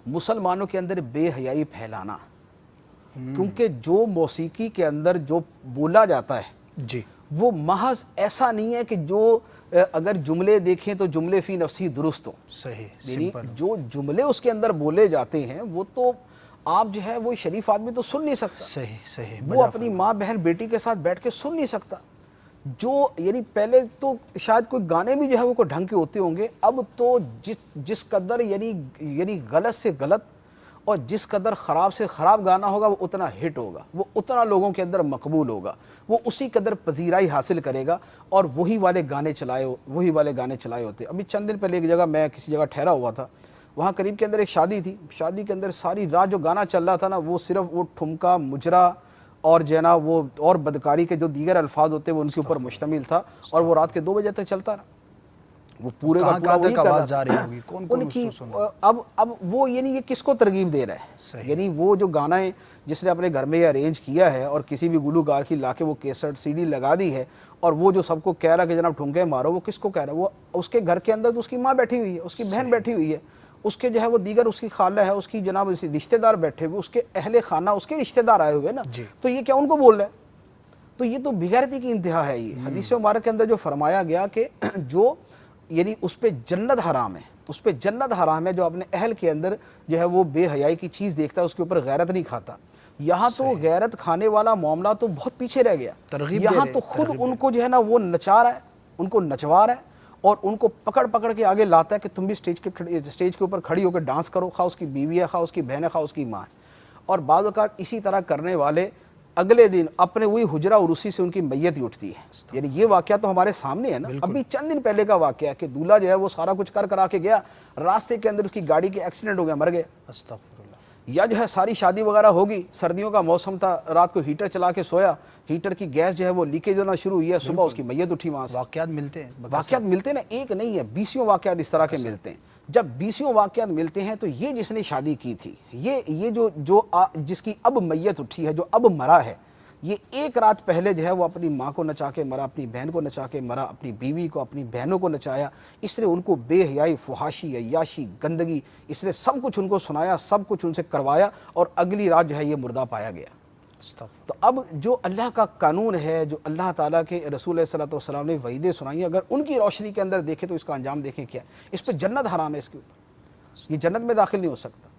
مسلمانوں کے اندر بے حیائی پھیلانا. کیونکہ جو موسیقی کے اندر جو بولا جاتا ہے جی, وہ محض ایسا نہیں ہے کہ جو اگر جملے دیکھیں تو جملے فی نفسی درست ہوں. صحیح, یعنی جو جملے اس کے اندر بولے جاتے ہیں وہ تو آپ جو ہے وہ شریف آدمی تو سن نہیں سکتا. صحیح, وہ اپنی ماں بہن بیٹی کے ساتھ بیٹھ کے سن نہیں سکتا. جو یعنی پہلے تو شاید کوئی گانے بھی جو ہے وہ کوئی ڈھنگ کے ہوتے ہوں گے, اب تو جس قدر یعنی غلط سے غلط اور جس قدر خراب سے خراب گانا ہوگا وہ اتنا ہٹ ہوگا, وہ اتنا لوگوں کے اندر مقبول ہوگا, وہ اسی قدر پذیرائی حاصل کرے گا, اور وہی والے گانے چلائے ہوتے. ابھی چند دن پہلے ایک جگہ میں کسی جگہ ٹھہرا ہوا تھا, وہاں قریب کے اندر ایک شادی تھی. شادی کے اندر ساری رات جو گانا چل رہا تھا نا وہ صرف وہ ٹھمکا, مجرا اور جو ہے نا وہ اور بدکاری کے جو دیگر الفاظ ہوتے وہ ان کے اوپر مشتمل تھا, اور وہ رات کے 2 بجے تک چلتا رہا. وہ پورے کا پورا وہی کر رہا تھا. ان کی اب وہ یعنی یہ کس کو ترغیب دے رہا ہے؟ یعنی وہ جو گانا ہے جس نے اپنے گھر میں یہ ارینج کیا ہے اور کسی بھی گلوکار کی لا کے وہ کیسٹ سی ڈی لگا دی ہے, اور وہ جو سب کو کہہ رہا ہے کہ جناب ٹھمکے مارو, وہ کس کو کہہ رہا ہے؟ وہ اس کے گھر کے اندر تو اس کی ماں بیٹھی ہوئی ہے, اس کی بہن بیٹھی ہوئی ہے, اس کے جو ہے وہ دیگر اس کی خالہ ہے, اس کی جناب رشتہ دار بیٹھے ہوئے, اس کے اہل خانہ, اس کے رشتہ دار آئے ہوئے نا. تو یہ کیا ان کو بول رہا ہے؟ تو یہ تو بغیرتی کی انتہا ہے. یہ حدیث مبارک کے اندر جو فرمایا گیا کہ جو یعنی اس پہ جنت حرام ہے, اس پہ جنت حرام ہے جو اپنے اہل کے اندر جو ہے وہ بے حیائی کی چیز دیکھتا ہے, اس کے اوپر غیرت نہیں کھاتا. یہاں تو غیرت کھانے والا معاملہ تو بہت پیچھے رہ گیا. یہاں تو خود ان کو جو ہے نا وہ نچا رہا ہے, ان کو نچوا رہا ہے, اور ان کو پکڑ کے آگے لاتا ہے کہ تم بھی اسٹیج کے اوپر کھڑی ہو کے ڈانس کرو, خواہ اس کی بیوی ہے, خواہ اس کی بہن ہے, خواہ اس کی ماں ہے. اور بعض اوقات اسی طرح کرنے والے اگلے دن اپنے وہی حجرہ عروسی سے ان کی میت ہی اٹھتی ہے. یعنی یہ واقعہ تو ہمارے سامنے ہے نا, ابھی چند دن پہلے کا واقعہ ہے کہ دولہا جو ہے وہ سارا کچھ کرا کے گیا, راستے کے اندر اس کی گاڑی کے ایکسیڈنٹ ہو گیا, مر گیا. یا جو ہے ساری شادی وغیرہ ہوگی، سردیوں کا موسم تھا، رات کو ہیٹر چلا کے سویا، ہیٹر کی گیس جو ہے وہ لیکیج ہونا شروع ہوئی ہے، صبح اس کی میت اٹھی وہاں سے۔ واقعات ملتے ہیں، واقعات ملتے ہیں نا، ایک نہیں ہے، 20 واقعات اس طرح کے ملتے ہیں۔ جب 20 واقعات ملتے ہیں تو یہ جس نے شادی کی تھی، یہ جو جس کی اب میت اٹھی ہے، جو اب مرا ہے، یہ ایک رات پہلے جو ہے وہ اپنی ماں کو نچا کے مرا، اپنی بہن کو نچا کے مرا، اپنی بیوی کو، اپنی بہنوں کو نچایا، اس نے ان کو بے حیائی، فحاشی، عیاشی، گندگی، اس نے سب کچھ ان کو سنایا، سب کچھ ان سے کروایا، اور اگلی رات جو ہے یہ مردہ پایا گیا۔ تو اب جو اللہ کا قانون ہے، جو اللہ تعالیٰ کے رسول صلی اللہ علیہ وسلم نے وعیدیں سنائی، اگر ان کی روشنی کے اندر دیکھیں تو اس کا انجام دیکھیں کیا ہے۔ اس پہ جنت حرام ہے، اس کے اوپر یہ جنت میں داخل نہیں ہو سکتا۔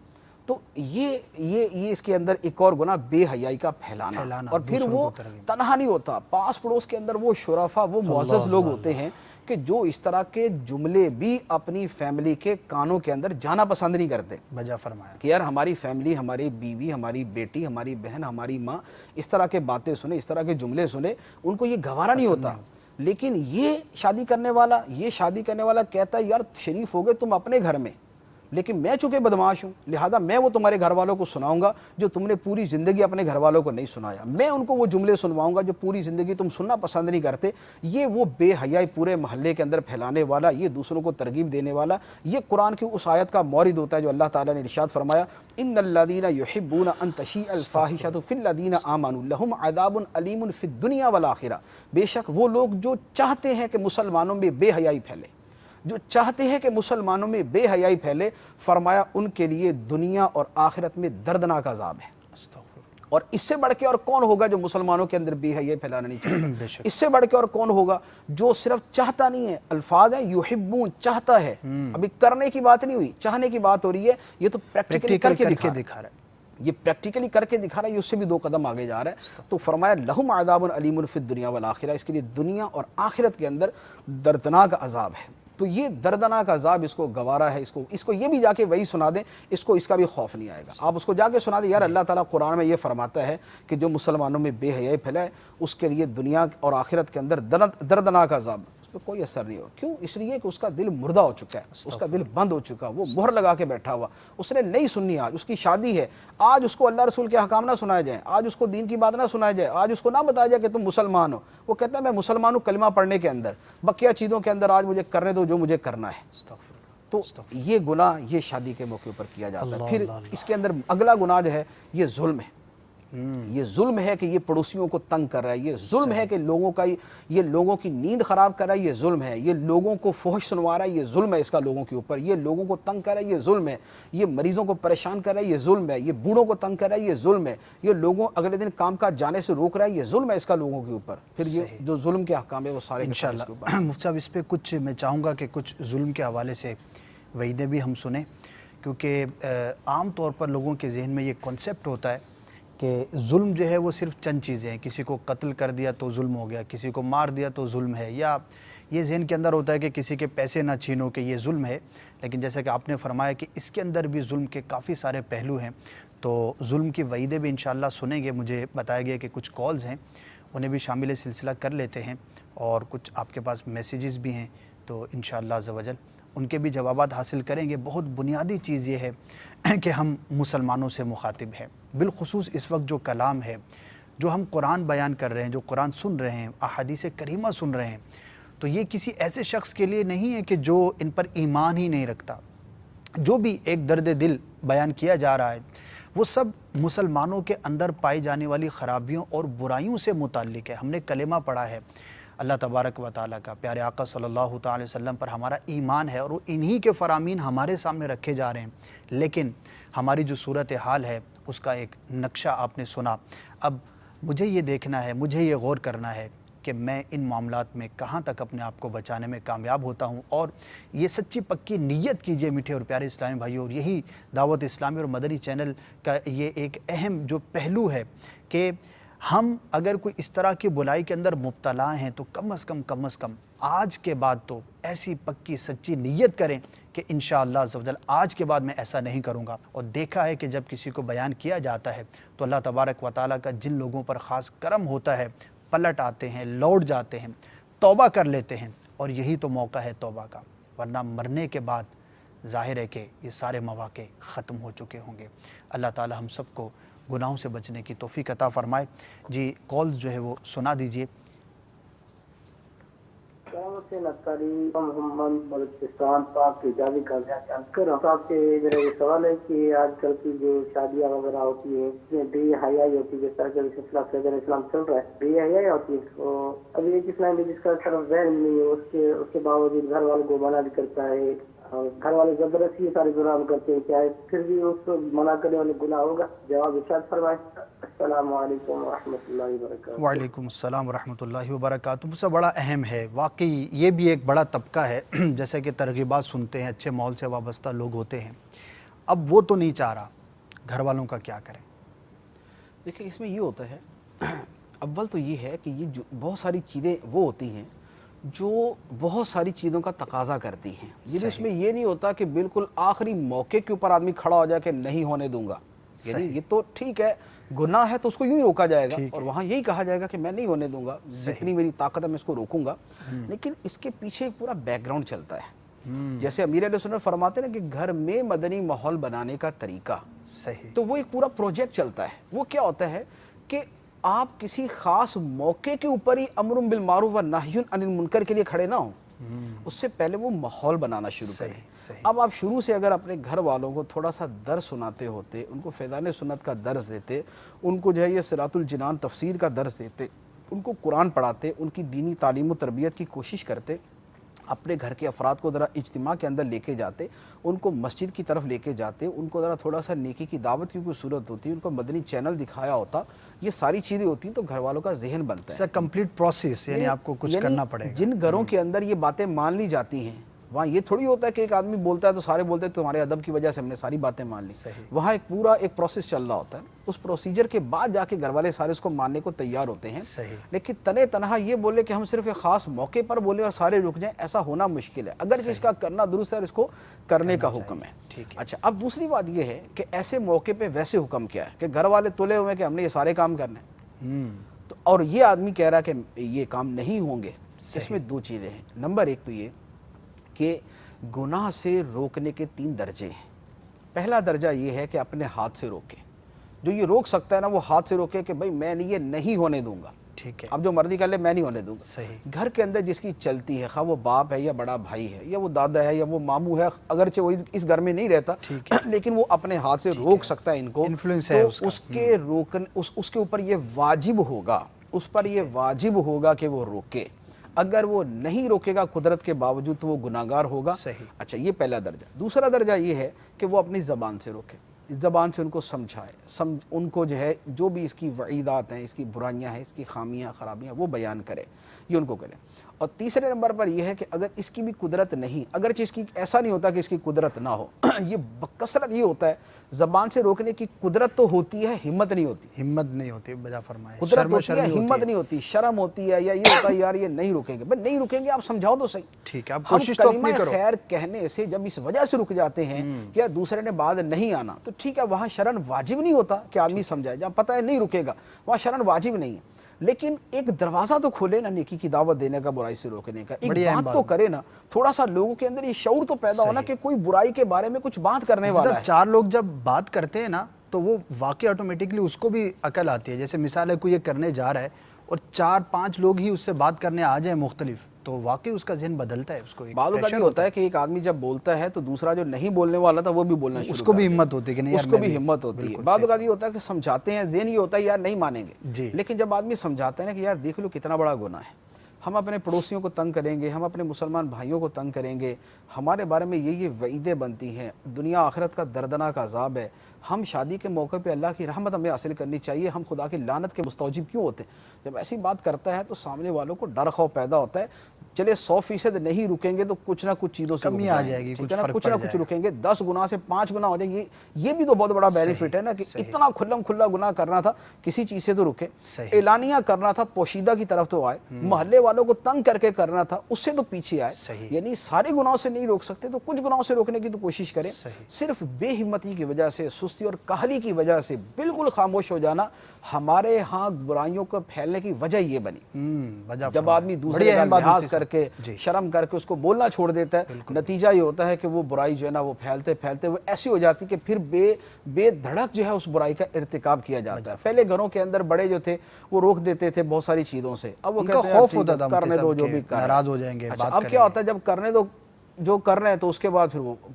تو یہ اس کے اندر ایک اور گناہ بے حیائی کا پھیلانا، اور پھر وہ تنہا نہیں ہوتا، پاس پڑوس کے اندر وہ شرفا، وہ معزز لوگ ہوتے ہیں کہ جو اس طرح کے جملے بھی اپنی فیملی کے کانوں کے اندر جانا پسند نہیں کرتے۔ بجا فرمایا کہ یار ہماری فیملی، ہماری بیوی، ہماری بیٹی، ہماری بہن، ہماری ماں اس طرح کے باتیں سنے، اس طرح کے جملے سنے، ان کو یہ گوارا نہیں ہوتا۔ لیکن یہ شادی کرنے والا کہتا ہے یار شریف ہو گئے تم اپنے گھر میں، لیکن میں چونکہ بدماش ہوں، لہذا میں وہ تمہارے گھر والوں کو سناؤں گا جو تم نے پوری زندگی اپنے گھر والوں کو نہیں سنایا، میں ان کو وہ جملے سنواؤں گا جو پوری زندگی تم سننا پسند نہیں کرتے۔ یہ وہ بے حیائی پورے محلے کے اندر پھیلانے والا، یہ دوسروں کو ترغیب دینے والا، یہ قرآن کی اس آیت کا مورد ہوتا ہے جو اللہ تعالیٰ نے ارشاد فرمایا، ان الذین یحبون ان تشیع الفاحشۃ فی الذین آمنوا لہم عذاب علیم فی الدنیا والآخرہ۔ بے شک وہ لوگ جو چاہتے ہیں کہ مسلمانوں میں بے حیائی پھیلے، جو چاہتے ہیں کہ مسلمانوں میں بے حیائی پھیلے، فرمایا ان کے لیے دنیا اور آخرت میں دردناک عذاب ہے۔ اور اس سے بڑھ کے اور کون ہوگا جو مسلمانوں کے اندر بے حیائی پھیلانا نہیں چاہتا؟ اس سے بڑھ کے اور کون ہوگا جو صرف چاہتا نہیں ہے؟ الفاظ ہیں یحبون، چاہتا ہے، ابھی کرنے کی بات نہیں ہوئی، چاہنے کی بات ہو رہی ہے۔ یہ تو پریکٹیکلی کر کے دکھا رہا ہے، یہ پریکٹیکلی کر کے دکھا رہا ہے، یہ اس سے بھی 2 قدم آگے جا رہا ہے۔ تو فرمایا لہم عذاب علیم فی الدنیا والآخرہ، اس کے لیے دنیا اور آخرت کے اندر دردناک عذاب ہے۔ تو یہ دردناک عذاب اس کو گوارا ہے، اس کو یہ بھی جا کے وہی سنا دیں، اس کا بھی خوف نہیں آئے گا۔ آپ اس کو جا کے سنا دیں یار اللہ تعالیٰ قرآن میں یہ فرماتا ہے کہ جو مسلمانوں میں بے حیائی پھیلائے اس کے لیے دنیا اور آخرت کے اندر دردناک عذاب، اس پہ کوئی اثر نہیں ہو۔ کیوں؟ اس لیے کہ اس کا دل مردہ ہو چکا ہے، اس کا دل بند ہو چکا، وہ مہر لگا کے بیٹھا ہوا، اس نے نہیں سننی۔ آج اس کی شادی ہے، آج اس کو اللہ رسول کے احکام نہ سنائے جائیں، آج اس کو دین کی بات نہ سنایا جائے، آج اس کو نہ بتایا جائے کہ تم مسلمان ہو۔ وہ کہتا ہے میں مسلمان ہوں کلمہ پڑھنے کے اندر، بقیہ چیزوں کے اندر آج مجھے کرنے دو جو مجھے کرنا ہے۔ تو یہ گناہ یہ شادی کے موقع پر کیا جاتا ہے۔ پھر اس کے اندر اگلا گناہ جو ہے یہ ظلم ہے۔ یہ ظلم ہے کہ یہ پڑوسیوں کو تنگ کر رہا ہے، یہ ظلم ہے کہ یہ لوگوں کی نیند خراب کر رہا ہے، یہ ظلم ہے۔ یہ لوگوں کو فحش سنوا رہا ہے، یہ ظلم ہے اس کا لوگوں کے اوپر۔ یہ لوگوں کو تنگ کر رہا ہے، یہ ظلم ہے۔ یہ مریضوں کو پریشان کر رہا ہے، یہ ظلم ہے۔ یہ بوڑھوں کو تنگ کر رہا ہے، یہ ظلم ہے۔ یہ لوگوں اگلے دن کام کاج جانے سے روک رہا ہے، یہ ظلم ہے اس کا لوگوں کے اوپر۔ پھر یہ جو ظلم کے احکام ہے وہ سارے انشاءاللہ مفتی صاحب اس پہ کچھ میں چاہوں گا کہ کچھ ظلم کے حوالے سے وعیدیں بھی ہم سنیں، کیونکہ عام طور پر لوگوں کے ذہن میں یہ کنسیپٹ ہوتا ہے کہ ظلم جو ہے وہ صرف چند چیزیں ہیں، کسی کو قتل کر دیا تو ظلم ہو گیا، کسی کو مار دیا تو ظلم ہے، یا یہ ذہن کے اندر ہوتا ہے کہ کسی کے پیسے نہ چھینو کہ یہ ظلم ہے۔ لیکن جیسا کہ آپ نے فرمایا کہ اس کے اندر بھی ظلم کے کافی سارے پہلو ہیں، تو ظلم کی وعیدیں بھی انشاءاللہ سنیں گے۔ مجھے بتایا گیا کہ کچھ کالز ہیں، انہیں بھی شامل سلسلہ کر لیتے ہیں، اور کچھ آپ کے پاس میسیجز بھی ہیں، تو انشاءاللہ عز و جل ان کے بھی جوابات حاصل کریں گے۔ بہت بنیادی چیز یہ ہے کہ ہم مسلمانوں سے مخاطب ہیں، بالخصوص اس وقت جو کلام ہے، جو ہم قرآن بیان کر رہے ہیں، جو قرآن سن رہے ہیں، احادیث کریمہ سن رہے ہیں، تو یہ کسی ایسے شخص کے لیے نہیں ہے کہ جو ان پر ایمان ہی نہیں رکھتا۔ جو بھی ایک درد دل بیان کیا جا رہا ہے وہ سب مسلمانوں کے اندر پائی جانے والی خرابیوں اور برائیوں سے متعلق ہے۔ ہم نے کلمہ پڑھا ہے اللہ تبارک و تعالیٰ کا، پیارے آقا صلی اللہ تعالی وسلم پر ہمارا ایمان ہے، اور وہ انہی کے فرامین ہمارے سامنے رکھے جا رہے ہیں، لیکن ہماری جو صورتحال ہے اس کا ایک نقشہ آپ نے سنا۔ اب مجھے یہ دیکھنا ہے، مجھے یہ غور کرنا ہے کہ میں ان معاملات میں کہاں تک اپنے آپ کو بچانے میں کامیاب ہوتا ہوں، اور یہ سچی پکی نیت کیجئے میٹھے اور پیارے اسلامی بھائیوں، اور یہی دعوت اسلامی اور مدنی چینل کا یہ ایک اہم جو پہلو ہے کہ ہم اگر کوئی اس طرح کی بلائی کے اندر مبتلا ہیں تو کم از کم آج کے بعد تو ایسی پکی سچی نیت کریں کہ انشاءاللہ عز و جل آج کے بعد میں ایسا نہیں کروں گا۔ اور دیکھا ہے کہ جب کسی کو بیان کیا جاتا ہے تو اللہ تبارک و تعالیٰ کا جن لوگوں پر خاص کرم ہوتا ہے، پلٹ آتے ہیں، لوٹ جاتے ہیں، توبہ کر لیتے ہیں، اور یہی تو موقع ہے توبہ کا، ورنہ مرنے کے بعد ظاہر ہے کہ یہ سارے مواقع ختم ہو چکے ہوں گے۔ اللہ تعالی ہم سب کو گناہوں سے بچنے کی توفیق عطا فرمائے۔ جی کالز جو ہے وہ سنا دیجئے۔ سے نقاری محمد بلوچستان پاک کی جاوی کا صاحب سے میرا یہ سوال ہے کہ آج کل کی جو شادیاں وغیرہ ہوتی ہیں اس میں بے حیائی ہوتی ہے، جس طرح کا سلسلہ فیض اسلام چل رہا ہے، بے حیائی ہوتی ہے، تو ابھی ایک اسلام ہے جس کا صرف ذہن نہیں ہے، اس کے باوجود گھر والوں کو منع بھی کرتا ہے، اور گھر والے زبردستی سارے گناہ کرتے ہیں، کیا ہے پھر بھی اس کو منع کرنے والے گناہ ہوگا؟ جواب ارشاد فرمائیں۔ السلام علیکم ورحمۃ اللہ وبرکاتہ۔ وعلیکم السلام ورحمۃ اللہ وبرکاتہ۔ مجھ سے بڑا اہم ہے، واقعی یہ بھی ایک بڑا طبقہ ہے جیسے کہ ترغیبات سنتے ہیں، اچھے ماحول سے وابستہ لوگ ہوتے ہیں، اب وہ تو نہیں چاہ رہا، گھر والوں کا کیا کریں؟ دیکھیں اس میں یہ ہوتا ہے، اول تو یہ ہے کہ یہ جو بہت ساری چیزیں وہ ہوتی ہیں جو بہت ساری چیزوں کا تقاضا کرتی ہیں، یعنی اس میں یہ نہیں ہوتا کہ بالکل آخری موقع کے اوپر آدمی کھڑا ہو جائے کہ نہیں ہونے دوں گا، یعنی یہ تو ٹھیک ہے گناہ ہے تو اس کو یوں ہی روکا جائے گا اور وہاں یہی کہا جائے گا کہ میں نہیں ہونے دوں گا، جتنی میری طاقت ہے میں اس کو روکوں گا، لیکن اس کے پیچھے ایک پورا بیک گراؤنڈ چلتا ہے۔ جیسے امیر علیہ سنت فرماتے ہیں کہ گھر میں مدنی ماحول بنانے کا طریقہ، صحیح، تو وہ ایک پورا پروجیکٹ چلتا ہے۔ وہ کیا ہوتا ہے کہ آپ کسی خاص موقع کے اوپر ہی امر بالمعروف و نہی عن المنکر کے لیے کھڑے نہ ہوں، اس سے پہلے وہ ماحول بنانا شروع کریں۔ اب آپ شروع سے اگر اپنے گھر والوں کو تھوڑا سا درس سناتے ہوتے، ان کو فیضان سنت کا درس دیتے، ان کو جو ہے یہ صراط الجنان تفسیر کا درس دیتے، ان کو قرآن پڑھاتے، ان کی دینی تعلیم و تربیت کی کوشش کرتے، اپنے گھر کے افراد کو ذرا اجتماع کے اندر لے کے جاتے، ان کو مسجد کی طرف لے کے جاتے، ان کو ذرا تھوڑا سا نیکی کی دعوت کی کوئی صورت ہوتی، ان کو مدنی چینل دکھایا ہوتا، یہ ساری چیزیں ہوتی ہیں تو گھر والوں کا ذہن بنتا ہے۔ کمپلیٹ پروسیس، یعنی آپ کو کچھ کرنا پڑے گا۔ جن گھروں کے اندر یہ باتیں مان لی جاتی ہیں، وہاں یہ تھوڑی ہوتا ہے کہ ایک آدمی بولتا ہے تو سارے بولتے ہیں تمہارے ادب کی وجہ سے ہم نے ساری باتیں مان لی، وہاں ایک پورا ایک پروسیس چل رہا ہوتا ہے، اس پروسیجر کے بعد جا کے گھر والے سارے اس کو ماننے کو تیار ہوتے ہیں۔ لیکن تنے تنہا یہ بولے کہ ہم صرف ایک خاص موقع پر بولے اور سارے رک جائیں، ایسا ہونا مشکل ہے، اگرچہ اس کا کرنا درست ہے اور اس کو کرنے کا حکم ہے۔ اچھا، اب دوسری بات یہ ہے کہ ایسے موقع پہ ویسے حکم کیا ہے کہ گھر والے تلے ہوئے کہ ہم نے یہ سارے کام کرنے ہیں، تو اور یہ آدمی کہہ رہا ہے کہ یہ کام نہیں ہوں گے۔ اس میں دو چیزیں ہیں، نمبر ایک تو یہ کہ گناہ سے روکنے کے 3 درجے ہیں۔ پہلا درجہ یہ ہے کہ اپنے ہاتھ سے روکے، جو یہ روک سکتا ہے نا وہ ہاتھ سے روکے کہ بھئی میں یہ نہیں ہونے دوں گا، ٹھیک ہے، اب جو مرضی کر لے میں نہیں ہونے دوں گا۔ گھر کے اندر جس کی چلتی ہے، خواہ وہ باپ ہے یا بڑا بھائی ہے یا وہ دادا ہے یا وہ ماموں ہے، اگرچہ وہ اس گھر میں نہیں رہتا لیکن وہ اپنے ہاتھ سے روک سکتا ہے ان کو، تو اس کے روکن اس کے اوپر یہ واجب ہوگا، اس پر یہ واجب ہوگا کہ وہ روکے۔ اگر وہ نہیں روکے گا قدرت کے باوجود تو وہ گناہگار ہوگا۔ اچھا، یہ پہلا درجہ۔ دوسرا درجہ یہ ہے کہ وہ اپنی زبان سے روکے، زبان سے ان کو سمجھائے، ان کو جو ہے جو بھی اس کی وعیدات ہیں، اس کی برائیاں ہیں، اس کی خامیاں خرابیاں وہ بیان کرے، یہ ان کو کرے۔ اور تیسرے نمبر پر یہ ہے کہ اگر اس کی بھی قدرت نہیں، اگرچہ اس کی ایسا نہیں ہوتا کہ اس کی قدرت نہ ہو، یہ بکثرت یہ ہوتا ہے زبان سے روکنے کی قدرت تو ہوتی ہے، ہمت نہیں ہوتی، ہمت نہیں ہوتی، بجا فرمائے، قدرت ہوتی ہے، ہمت نہیں ہوتی، شرم ہوتی ہے، یا یہ ہوتا ہے یار یہ نہیں روکیں گے، بھئی نہیں رکیں گے آپ سمجھاؤ تو صحیح، ٹھیک ہے، آپ کوشش تو اپنی کرو۔ خیر کہنے سے جب اس وجہ سے رک جاتے ہیں کہ دوسرے نے بعد نہیں آنا، تو ٹھیک ہے وہاں شرن واجب نہیں ہوتا کہ آدمی سمجھائے، جب پتہ ہے نہیں رکے گا وہاں شرن واجب نہیں ہے، لیکن ایک دروازہ تو کھولے نا نیکی کی دعوت دینے کا، برائی سے روکنے کا، ایک بات تو کرے نا، تھوڑا سا لوگوں کے اندر یہ شعور تو پیدا ہونا کہ کوئی برائی کے بارے میں کچھ بات کرنے والا ہے۔ 4 لوگ جب بات کرتے ہیں نا تو وہ واقعی آٹومیٹکلی اس کو بھی عقل آتی ہے، جیسے مثال ہے کوئی یہ کرنے جا رہا ہے اور 4-5 لوگ ہی اس سے بات کرنے آ جائیں مختلف، تو واقعی اس کا ذہن بدلتا ہے، اس کو بعض اوقات یہ ہوتا ہے کہ ایک آدمی جب بولتا ہے تو دوسرا جو نہیں بولنے والا تھا وہ بھی بولنا شروع، اس کو بھی ہمت ہوتی ہے کہ نہیں، اس کو بھی ہمت ہوتی ہے۔ بعض اوقات یہ ہوتا ہے کہ سمجھاتے ہیں، ذہن یہ ہوتا ہے یار نہیں مانیں گے، لیکن جب آدمی سمجھاتا ہے نا کہ یار دیکھ لو کتنا بڑا گناہ ہے، ہم اپنے پڑوسیوں کو تنگ کریں گے، ہم اپنے مسلمان بھائیوں کو تنگ کریں گے، ہمارے بارے میں یہ وعیدیں بنتی ہیں، دنیا آخرت کا دردناک عذاب ہے، ہم شادی کے موقع پہ اللہ کی رحمت ہمیں حاصل کرنی چاہیے، ہم خدا کی لعنت کے مستوجب کیوں ہوتے ہیں؟ جب ایسی بات کرتا ہے تو سامنے والوں کو ڈر خوف پیدا ہوتا ہے، چلے 100% نہیں رکیں گے تو کچھ نہ کچھ چیزوں سے کمی آ جائے گی، کچھ نہ کچھ رکیں گے، 10 گناہ سے 5 گناہ ہو جائیں گے، یہ بھی تو بہت بڑا بینیفٹ ہے نا کہ اتنا کھلم کھلا گناہ کرنا تھا کسی چیز سے تو رکے، اعلانیہ کرنا تھا پوشیدہ کی طرف تو آئے، محلے والوں کو تنگ کر کے کرنا تھا اس سے تو پیچھے آئے، یعنی سارے گناہوں سے نہیں روک سکتے تو کچھ گناہوں سے روکنے کی تو کوشش کریں۔ صرف بے ہمتی کی وجہ سے، سستی اور کاہلی کی وجہ سے بالکل خاموش ہو جانا، ہمارے ہاں برائیوں کو پھیلنے کی وجہ یہ بنی۔ جب آدمی دوسرے کا لحاظ کر کے شرم کر کے اس کو بولنا چھوڑ دیتا ہے، نتیجہ یہ ہوتا ہے کہ وہ برائی جو ہے نا وہ پھیلتے پھیلتے وہ ایسی ہو جاتی کہ پھر بے دھڑک جو ہے اس برائی کا ارتکاب کیا جاتا ہے۔ پہلے گھروں کے اندر بڑے جو تھے وہ روک دیتے تھے بہت ساری چیزوں سے، اب وہ کہتے ہیں خوف ہوتا تھا کرنے دو جو بھی ناراض ہو جائیں گے۔ اب کیا ہوتا ہے جب کرنے دو جو کر رہے ہیں تو اس کے بعد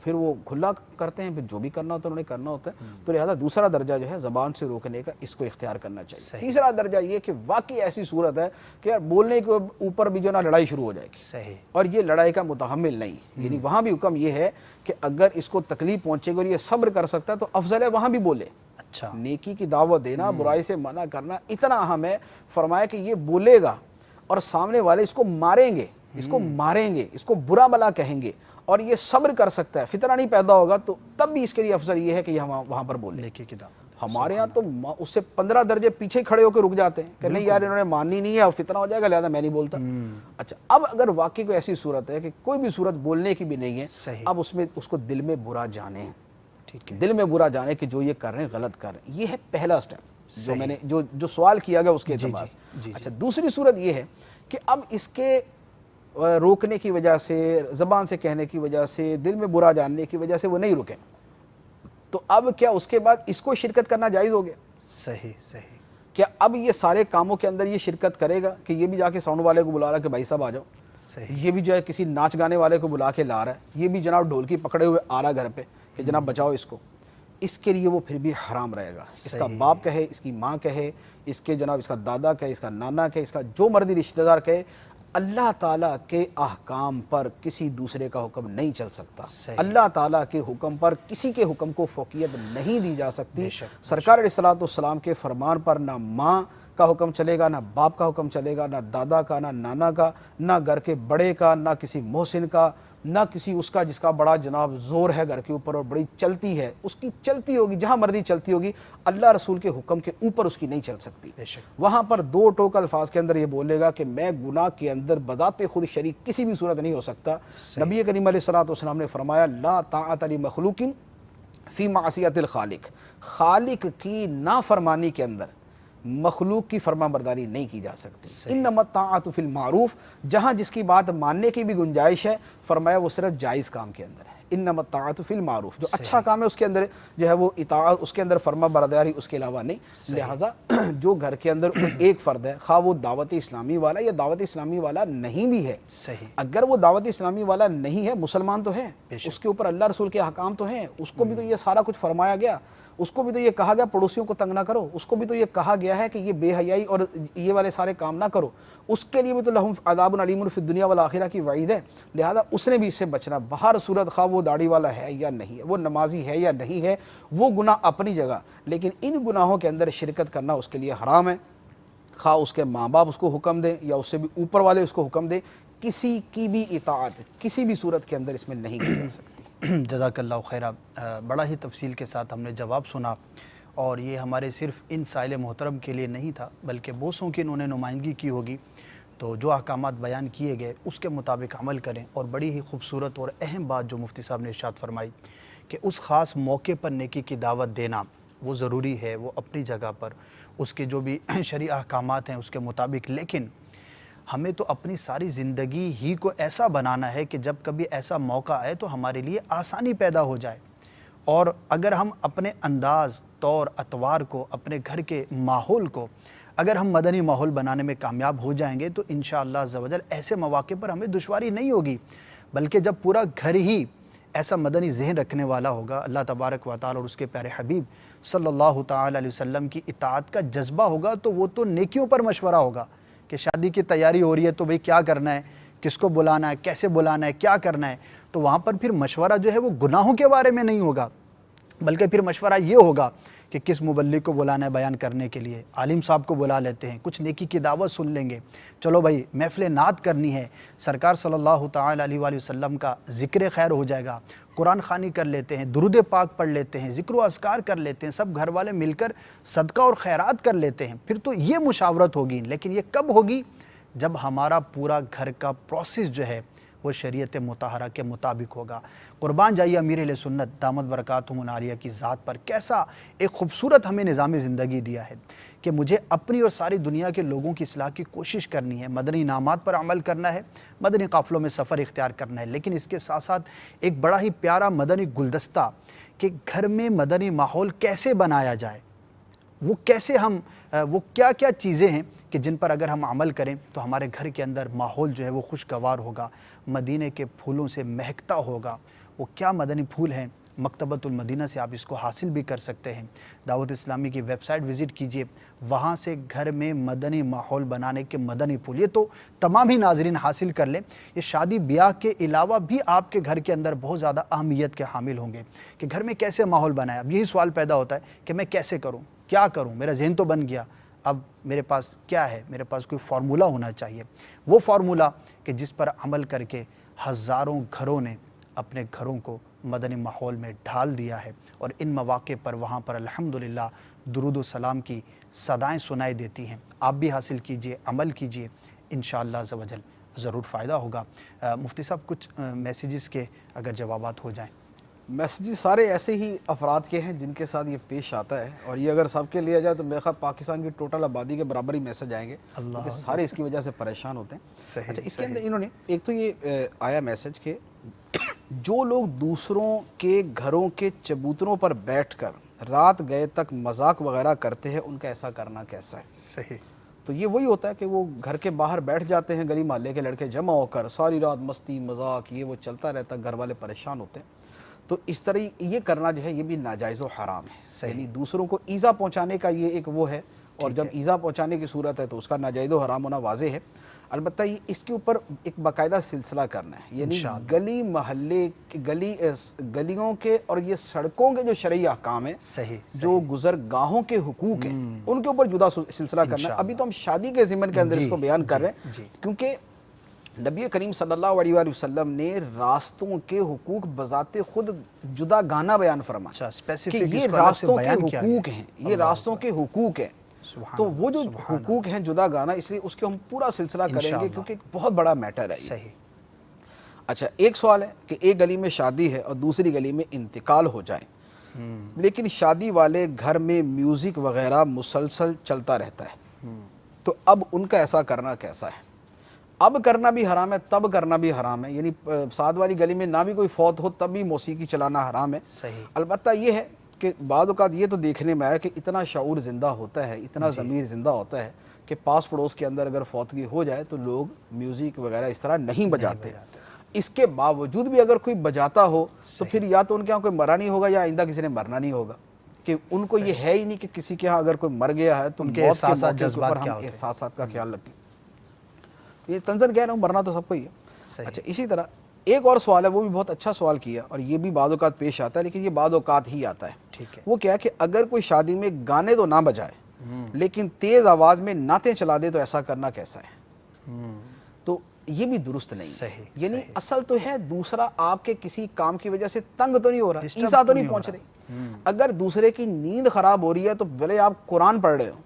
پھر وہ کھلا کرتے ہیں، پھر جو بھی کرنا ہوتا ہے انہوں نے کرنا ہوتا ہے۔ تو لہٰذا دوسرا درجہ جو ہے زبان سے روکنے کا اس کو اختیار کرنا چاہیے۔ تیسرا درجہ یہ کہ واقعی ایسی صورت ہے کہ یار بولنے کے اوپر بھی جو نا لڑائی شروع ہو جائے گی، صحیح، اور اور یہ لڑائی کا متحمل نہیں، یعنی وہاں بھی حکم یہ ہے کہ اگر اس کو تکلیف پہنچے گی اور یہ صبر کر سکتا ہے تو افضل ہے وہاں بھی بولے۔ اچھا، نیکی کی دعوت دینا، برائی سے منع کرنا اتنا اہم ہے، فرمایا کہ یہ بولے گا اور سامنے والے اس کو ماریں گے، اس کو برا بلا کہیں گے، اور یہ صبر کر سکتا ہے، فتنہ نہیں پیدا ہوگا، تو تب بھی اس کے لیے افضل یہ ہے کہ یہ وہاں پر بولے۔ نیکی کی دعوت۔ ہمارے ہاں تو اس سے 15 درجے پیچھے کھڑے ہو کے رک جاتے ہیں کہ نہیں یار انہوں نے ماننی نہیں ہے اور فتنہ ہو جائے گا، لہذا میں نہیں بولتا۔ اچھا، اب اگر واقعی کوئی ایسی صورت ہے کہ کوئی بھی صورت بولنے کی بھی نہیں ہے، اب اس کو دل میں برا جانے، دل میں برا جانے کہ جو یہ کر رہے ہیں غلط کر رہے ہیں، یہ ہے پہلا سٹیپ جو میں نے جو سوال کیا گیا اس کے اعتبار سے۔ اچھا، دوسری صورت یہ ہے کہ اب اس کے روکنے کی وجہ سے، زبان سے کہنے کی وجہ سے، دل میں برا جاننے کی وجہ سے وہ نہیں رکیں، تو اب کیا اس کے بعد اس کو شرکت کرنا جائز ہو گیا؟ صحیح، کیا اب یہ سارے کاموں کے اندر یہ شرکت کرے گا کہ یہ بھی جا کے ساؤنڈ والے کو بلا رہا ہے کہ بھائی صاحب آ جاؤ، یہ بھی جو ہے کسی ناچ گانے والے کو بلا کے لا رہا ہے، یہ بھی جناب ڈھولکی پکڑے ہوئے آ رہا ہے گھر پہ کہ جناب بچاؤ اس کو، اس کے لیے وہ پھر بھی حرام رہے گا۔ اس کا باپ کہے، اس کی ماں کہے، اس کے جناب اس کا دادا کہے، اس کا نانا کہے، اس کا جو مرضی رشتہ دار کہے، اللہ تعالیٰ کے احکام پر کسی دوسرے کا حکم نہیں چل سکتا، اللہ تعالیٰ کے حکم پر کسی کے حکم کو فوقیت نہیں دی جا سکتی۔ سرکار علیہ الصلوۃ والسلام کے فرمان پر نہ ماں کا حکم چلے گا، نہ باپ کا حکم چلے گا، نہ دادا کا، نہ نانا کا، نہ گھر کے بڑے کا، نہ کسی محسن کا، نہ کسی اس کا جس کا بڑا جناب زور ہے گھر کے اوپر اور بڑی چلتی ہے، اس کی چلتی ہوگی جہاں مرضی چلتی ہوگی، اللہ رسول کے حکم کے اوپر اس کی نہیں چل سکتی۔ وہاں پر دو ٹوک الفاظ کے اندر یہ بولے گا کہ میں گناہ کے اندر بذات خود شریک کسی بھی صورت نہیں ہو سکتا۔ نبی کریم علیہ الصلوۃ والسلام نے فرمایا لا طاعۃ لمخلوق فی معصیۃ الخالق، خالق کی نافرمانی کے اندر مخلوق کی فرما برداری نہیں کی جا سکتی۔ انما الطاعۃ فی المعروف، جہاں جس کی بات ماننے کی بھی گنجائش ہے، فرمایا وہ صرف جائز کام کے اندر ہے۔ انما الطاعۃ فی المعروف، جو اچھا کام ہے اس کے اندر جو ہے وہ اطاعت، اس کے اندر فرما برداری اس کے علاوہ نہیں۔ لہذا جو گھر کے اندر کوئی ایک فرد ہے، خواہ وہ دعوت اسلامی والا یا دعوت اسلامی والا نہیں بھی ہے، اگر وہ دعوت اسلامی والا نہیں ہے، مسلمان تو ہے، اس کے اوپر اللہ رسول کے احکام تو ہیں، اس کو بھی تو یہ سارا کچھ فرمایا گیا، اس کو بھی تو یہ کہا گیا پڑوسیوں کو تنگ نہ کرو، اس کو بھی تو یہ کہا گیا ہے کہ یہ بے حیائی اور یہ والے سارے کام نہ کرو، اس کے لیے بھی تو لہم عذاب علیم فی الدنیا والآخرہ کی وعید ہے۔ لہذا اس نے بھی اس سے بچنا، بہر صورت خواہ وہ داڑھی والا ہے یا نہیں ہے، وہ نمازی ہے یا نہیں ہے، وہ گناہ اپنی جگہ، لیکن ان گناہوں کے اندر شرکت کرنا اس کے لیے حرام ہے، خواہ اس کے ماں باپ اس کو حکم دیں یا اس سے بھی اوپر والے اس کو حکم دیں، کسی کی بھی اطاعت کسی بھی صورت کے اندر اس میں نہیں کی جا سکتی۔ جزاک اللہ خیرہ، بڑا ہی تفصیل کے ساتھ ہم نے جواب سنا، اور یہ ہمارے صرف ان سائل محترم کے لیے نہیں تھا بلکہ بہتوں کی انہوں نے نمائندگی کی ہوگی، تو جو احکامات بیان کیے گئے اس کے مطابق عمل کریں۔ اور بڑی ہی خوبصورت اور اہم بات جو مفتی صاحب نے ارشاد فرمائی کہ اس خاص موقع پر نیکی کی دعوت دینا وہ ضروری ہے، وہ اپنی جگہ پر اس کے جو بھی شرعی احکامات ہیں اس کے مطابق، لیکن ہمیں تو اپنی ساری زندگی ہی کو ایسا بنانا ہے کہ جب کبھی ایسا موقع آئے تو ہمارے لیے آسانی پیدا ہو جائے۔ اور اگر ہم اپنے انداز، طور اطوار کو، اپنے گھر کے ماحول کو اگر ہم مدنی ماحول بنانے میں کامیاب ہو جائیں گے تو انشاءاللہ عز و جل ایسے مواقع پر ہمیں دشواری نہیں ہوگی، بلکہ جب پورا گھر ہی ایسا مدنی ذہن رکھنے والا ہوگا، اللہ تبارک و تعالی اور اس کے پیارے حبیب صلی اللہ تعالی علیہ وسلم کی اطاعت کا جذبہ ہوگا، تو وہ تو نیکیوں پر مشورہ ہوگا کہ شادی کی تیاری ہو رہی ہے تو بھئی کیا کرنا ہے، کس کو بلانا ہے، کیسے بلانا ہے، کیا کرنا ہے، تو وہاں پر پھر مشورہ جو ہے وہ گناہوں کے بارے میں نہیں ہوگا، بلکہ پھر مشورہ یہ ہوگا کہ کس مبلغ کو بلانا ہے بیان کرنے کے لیے، عالم صاحب کو بلا لیتے ہیں، کچھ نیکی کی دعوت سن لیں گے، چلو بھائی محفل نعت کرنی ہے، سرکار صلی اللہ تعالی علیہ وآلہ وسلم کا ذکر خیر ہو جائے گا، قرآن خوانی کر لیتے ہیں، درود پاک پڑھ لیتے ہیں، ذکر و اذکار کر لیتے ہیں، سب گھر والے مل کر صدقہ اور خیرات کر لیتے ہیں، پھر تو یہ مشاورت ہوگی۔ لیکن یہ کب ہوگی؟ جب ہمارا پورا گھر کا پروسیس جو ہے وہ شریعت مطہرہ کے مطابق ہوگا۔ قربان جائیے امیر اہل سنت دامت برکاتہم العالیہ کی ذات پر، کیسا ایک خوبصورت ہمیں نظام زندگی دیا ہے کہ مجھے اپنی اور ساری دنیا کے لوگوں کی اصلاح کی کوشش کرنی ہے، مدنی انعامات پر عمل کرنا ہے، مدنی قافلوں میں سفر اختیار کرنا ہے، لیکن اس کے ساتھ ساتھ ایک بڑا ہی پیارا مدنی گلدستہ کہ گھر میں مدنی ماحول کیسے بنایا جائے، وہ کیسے ہم وہ کیا کیا چیزیں ہیں کہ جن پر اگر ہم عمل کریں تو ہمارے گھر کے اندر ماحول جو ہے وہ خوشگوار ہوگا، مدینے کے پھولوں سے مہکتا ہوگا۔ وہ کیا مدنی پھول ہیں، مکتبۃ المدینہ سے آپ اس کو حاصل بھی کر سکتے ہیں۔ دعوت اسلامی کی ویب سائٹ وزٹ کیجئے، وہاں سے گھر میں مدنی ماحول بنانے کے مدنی پھول یہ تو تمام ہی ناظرین حاصل کر لیں۔ یہ شادی بیاہ کے علاوہ بھی آپ کے گھر کے اندر بہت زیادہ اہمیت کے حامل ہوں گے کہ گھر میں کیسے ماحول بنائے۔ اب یہی سوال پیدا ہوتا ہے کہ میں کیسے کروں، کیا کروں، میرا ذہن تو بن گیا، اب میرے پاس کیا ہے، میرے پاس کوئی فارمولہ ہونا چاہیے، وہ فارمولہ کہ جس پر عمل کر کے ہزاروں گھروں نے اپنے گھروں کو مدنی ماحول میں ڈھال دیا ہے، اور ان مواقع پر وہاں پر الحمدللہ درود و سلام کی صدائیں سنائی دیتی ہیں۔ آپ بھی حاصل کیجئے، عمل کیجئے، انشاءاللہ عز و جل ضرور فائدہ ہوگا۔ مفتی صاحب کچھ میسیجز کے اگر جوابات ہو جائیں۔ میسیجز سارے ایسے ہی افراد کے ہیں جن کے ساتھ یہ پیش آتا ہے، اور یہ اگر سب کے لیا جائے تو میرے خیال پاکستان کی ٹوٹل آبادی کے برابر ہی میسج آئیں گے، کیونکہ سارے اس کی وجہ سے پریشان ہوتے ہیں۔ اچھا، اس کے اندر انہوں نے ایک تو یہ آیا میسج کہ جو لوگ دوسروں کے گھروں کے چبوتروں پر بیٹھ کر رات گئے تک مذاق وغیرہ کرتے ہیں، ان کا ایسا کرنا کیسا ہے؟ صحیح۔ تو یہ وہی ہوتا ہے کہ وہ گھر کے باہر بیٹھ جاتے ہیں، گلی محلے کے لڑکے جمع ہو کر ساری رات مستی مذاق یہ وہ چلتا رہتا ہے، گھر والے پریشان ہوتے ہیں۔ تو اس طرح یہ کرنا جو ہے یہ بھی ناجائز و حرام ہے، یعنی دوسروں کو ایذا پہنچانے کا یہ ایک وہ ہے، اور جب ایذا پہنچانے کی صورت ہے تو اس کا ناجائز و حرام ہونا واضح ہے۔ البتہ یہ اس کے اوپر ایک باقاعدہ سلسلہ کرنا ہے، یعنی گلی محلے گلیوں کے اور یہ سڑکوں کے جو شرعی احکام ہیں، جو گزرگاہوں کے حقوق ہیں، ان کے اوپر جدا سلسلہ کرنا ہے۔ ابھی تو ہم شادی کے ضمن کے اندر اس کو بیان کر رہے ہیں، کیونکہ نبی کریم صلی اللہ علیہ وآلہ وسلم نے راستوں کے حقوق بذات خود جدا گانا بیان فرمایا کہ یہ راستوں کے حقوق ہیں، یہ راستوں کے حقوق ہیں۔ تو وہ جو حقوق ہیں جدا گانا، اس لیے اس کے ہم پورا سلسلہ کریں گے کیونکہ ایک بہت بڑا میٹر ہے۔ صحیح۔ اچھا، ایک سوال ہے کہ ایک گلی میں شادی ہے اور دوسری گلی میں انتقال ہو جائے، لیکن شادی والے گھر میں میوزک وغیرہ مسلسل چلتا رہتا ہے، تو اب ان کا ایسا کرنا کیسا ہے؟ اب کرنا بھی حرام ہے، تب کرنا بھی حرام ہے، یعنی ساتھ والی گلی میں نہ بھی کوئی فوت ہو تب بھی موسیقی چلانا حرام ہے۔ صحیح۔ البتہ یہ ہے کہ بعض اوقات یہ تو دیکھنے میں آیا کہ اتنا شعور زندہ ہوتا ہے، اتنا ضمیر زندہ ہوتا ہے کہ پاس پڑوس کے اندر اگر فوتگی ہو جائے تو لوگ میوزک وغیرہ اس طرح نہیں بجاتے۔ اس کے باوجود بھی اگر کوئی بجاتا ہو تو پھر یا تو ان کے ہاں کوئی مرا نہیں ہوگا یا آئندہ کسی نے مرنا نہیں ہوگا، کہ ان کو یہ ہے ہی نہیں کہ کسی کے ہاں اگر کوئی مر گیا ہے تو ان کے احساسات جذبات ہم احساسات کا خیال رکھیں۔ یہ تنظر کہہ رہا ہوں، مرنا تو سب کو ہی ہے۔ اچھا، اسی طرح ایک اور سوال ہے، وہ بھی بہت اچھا سوال کیا، اور یہ بھی بعض اوقات پیش آتا ہے، لیکن یہ بعض اوقات ہی آتا ہے۔ وہ کیا ہے کہ اگر کوئی شادی میں گانے تو نہ بجائے لیکن تیز آواز میں نعتیں چلا دے تو ایسا کرنا کیسا ہے؟ تو یہ بھی درست نہیں، یعنی اصل تو ہے دوسرا آپ کے کسی کام کی وجہ سے تنگ تو نہیں ہو رہا، ایذا تو نہیں پہنچ رہی۔ اگر دوسرے کی نیند خراب ہو رہی ہے تو بھلے آپ قرآن پڑھ رہے ہو،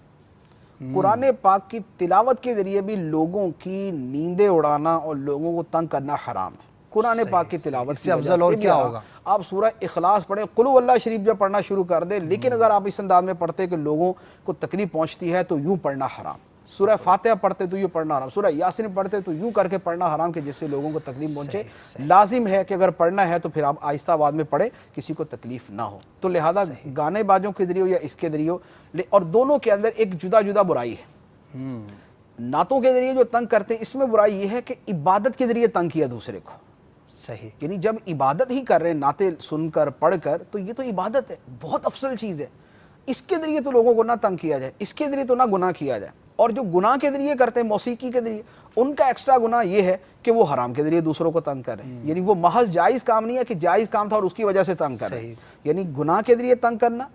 قرآن پاک کی تلاوت کے ذریعے بھی لوگوں کی نیندیں اڑانا اور لوگوں کو تنگ کرنا حرام ہے۔ قرآن پاک کی تلاوت سے افضل اور کیا ہوگا؟ آپ سورہ اخلاص پڑھیں، قل ہو اللہ شریف جب پڑھنا شروع کر دیں، لیکن اگر آپ اس انداز میں پڑھتے کہ لوگوں کو تکلیف پہنچتی ہے تو یوں پڑھنا حرام۔ سورہ فاتحہ پڑھتے تو یوں پڑھنا حرام، سورہ یاسین پڑھتے تو یوں کر کے پڑھنا حرام کہ جس سے لوگوں کو تکلیف پہنچے۔ لازم ہے کہ اگر پڑھنا ہے تو پھر آپ آہستہ آواز میں پڑھیں، کسی کو تکلیف نہ ہو۔ تو لہذا گانے بازوں کے ذریعے یا اس کے ذریعے، اور دونوں کے اندر ایک جدا جدا برائی ہے۔ نعتوں کے ذریعے جو تنگ کرتے ہیں، اس میں برائی یہ ہے کہ عبادت کے ذریعے تنگ کیا دوسرے کو۔ صحیح، یعنی جب عبادت ہی کر رہے ہیں نعتیں سن کر پڑھ کر، تو یہ تو عبادت ہے، بہت افضل چیز ہے، اس کے ذریعے تو لوگوں کو نہ تنگ کیا جائے، اس کے ذریعے تو نہ گناہ کیا جائے۔ اور جو گناہ کے ذریعے کرتے ہیں موسیقی کے ذریعے، ان کا ایکسٹرا گناہ یہ ہے کہ وہ حرام کے ذریعے دوسروں کو تنگ کر رہے ہیں، یعنی وہ محض جائز کام نہیں ہے کہ جائز کام تھا اور اس کی وجہ سے تنگ کر رہے ہیں، یعنی گناہ کے ذریعے تنگ کرنا،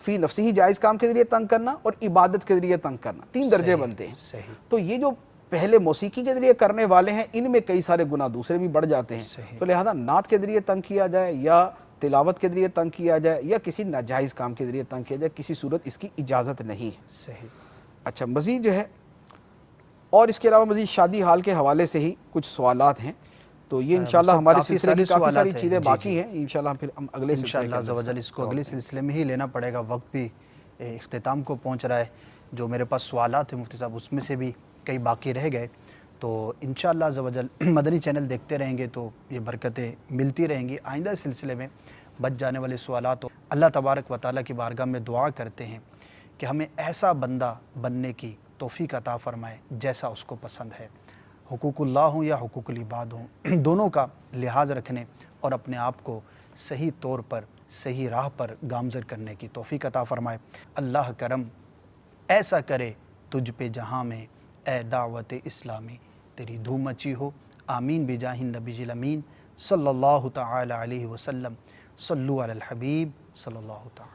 فی نفسی ہی جائز کام کے ذریعے تنگ کرنا، اور عبادت کے ذریعے تنگ کرنا، تین درجے بنتے ہیں۔ تو یہ جو پہلے موسیقی کے ذریعے کرنے والے ہیں، ان میں کئی سارے گناہ دوسرے بھی بڑھ جاتے ہیں۔ تو لہذا نعت کے ذریعے تنگ کیا جائے یا تلاوت کے ذریعے تنگ کیا جائے یا کسی ناجائز کام کے ذریعے تنگ کیا جائے، کسی صورت اس کی اجازت نہیں ہے۔ صحیح۔ اچھا، مزید جو ہے اور اس کے علاوہ مزید شادی حال کے حوالے سے ہی کچھ سوالات ہیں تو یہ انشاءاللہ ہمارے کافی سلسلے کی کافی سوالات ساری ہیں۔ چیزیں جی، باقی جی۔ ہیں، انشاءاللہ پھر ہم اگلے سلسلے کے انشاءاللہ اندر عز و جل اس کو اگلے سلسلے میں ہی لینا پڑے گا، وقت بھی اختتام کو پہنچ رہا ہے۔ جو میرے پاس سوالات ہیں مفتی صاحب اس میں سے بھی کئی باقی رہ گئے، تو انشاءاللہ عز و جل مدنی چینل دیکھتے رہیں گے تو یہ برکتیں ملتی رہیں گی۔ آئندہ سلسلے میں بچ جانے والے سوالات ہو، اللہ تبارک و تعالیٰ کی بارگاہ میں دعا کرتے ہیں کہ ہمیں ایسا بندہ بننے کی توفیق عطا فرمائے جیسا اس کو پسند ہے، حقوق اللہ ہوں یا حقوق العباد ہوں، دونوں کا لحاظ رکھنے اور اپنے آپ کو صحیح طور پر صحیح راہ پر گامزن کرنے کی توفیق عطا فرمائے۔ اللہ کرم ایسا کرے تجھ پہ جہاں میں اے دعوت اسلامی، تیری دھوم مچی ہو، آمین بجاہ النبی الامین صلی اللہ تعالی علیہ وسلم۔ صلو علی الحبیب صلی اللہ تعالی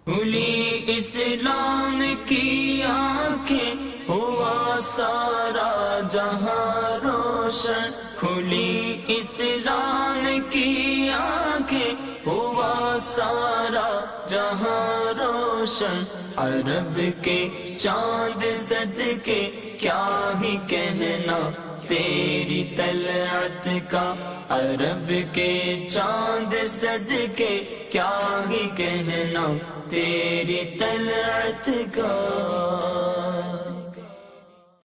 کھلی اسلام کی آنکھیں ہوا سارا جہاں روشن، کھلی اسلام کی آنکھیں ہوا سارا جہاں روشن، عرب کے چاند صدقے کیا ہی کہنا تیری طلعت کا، عرب کے چاند صدقے کیا ہی کہنا تیری طلعت کا۔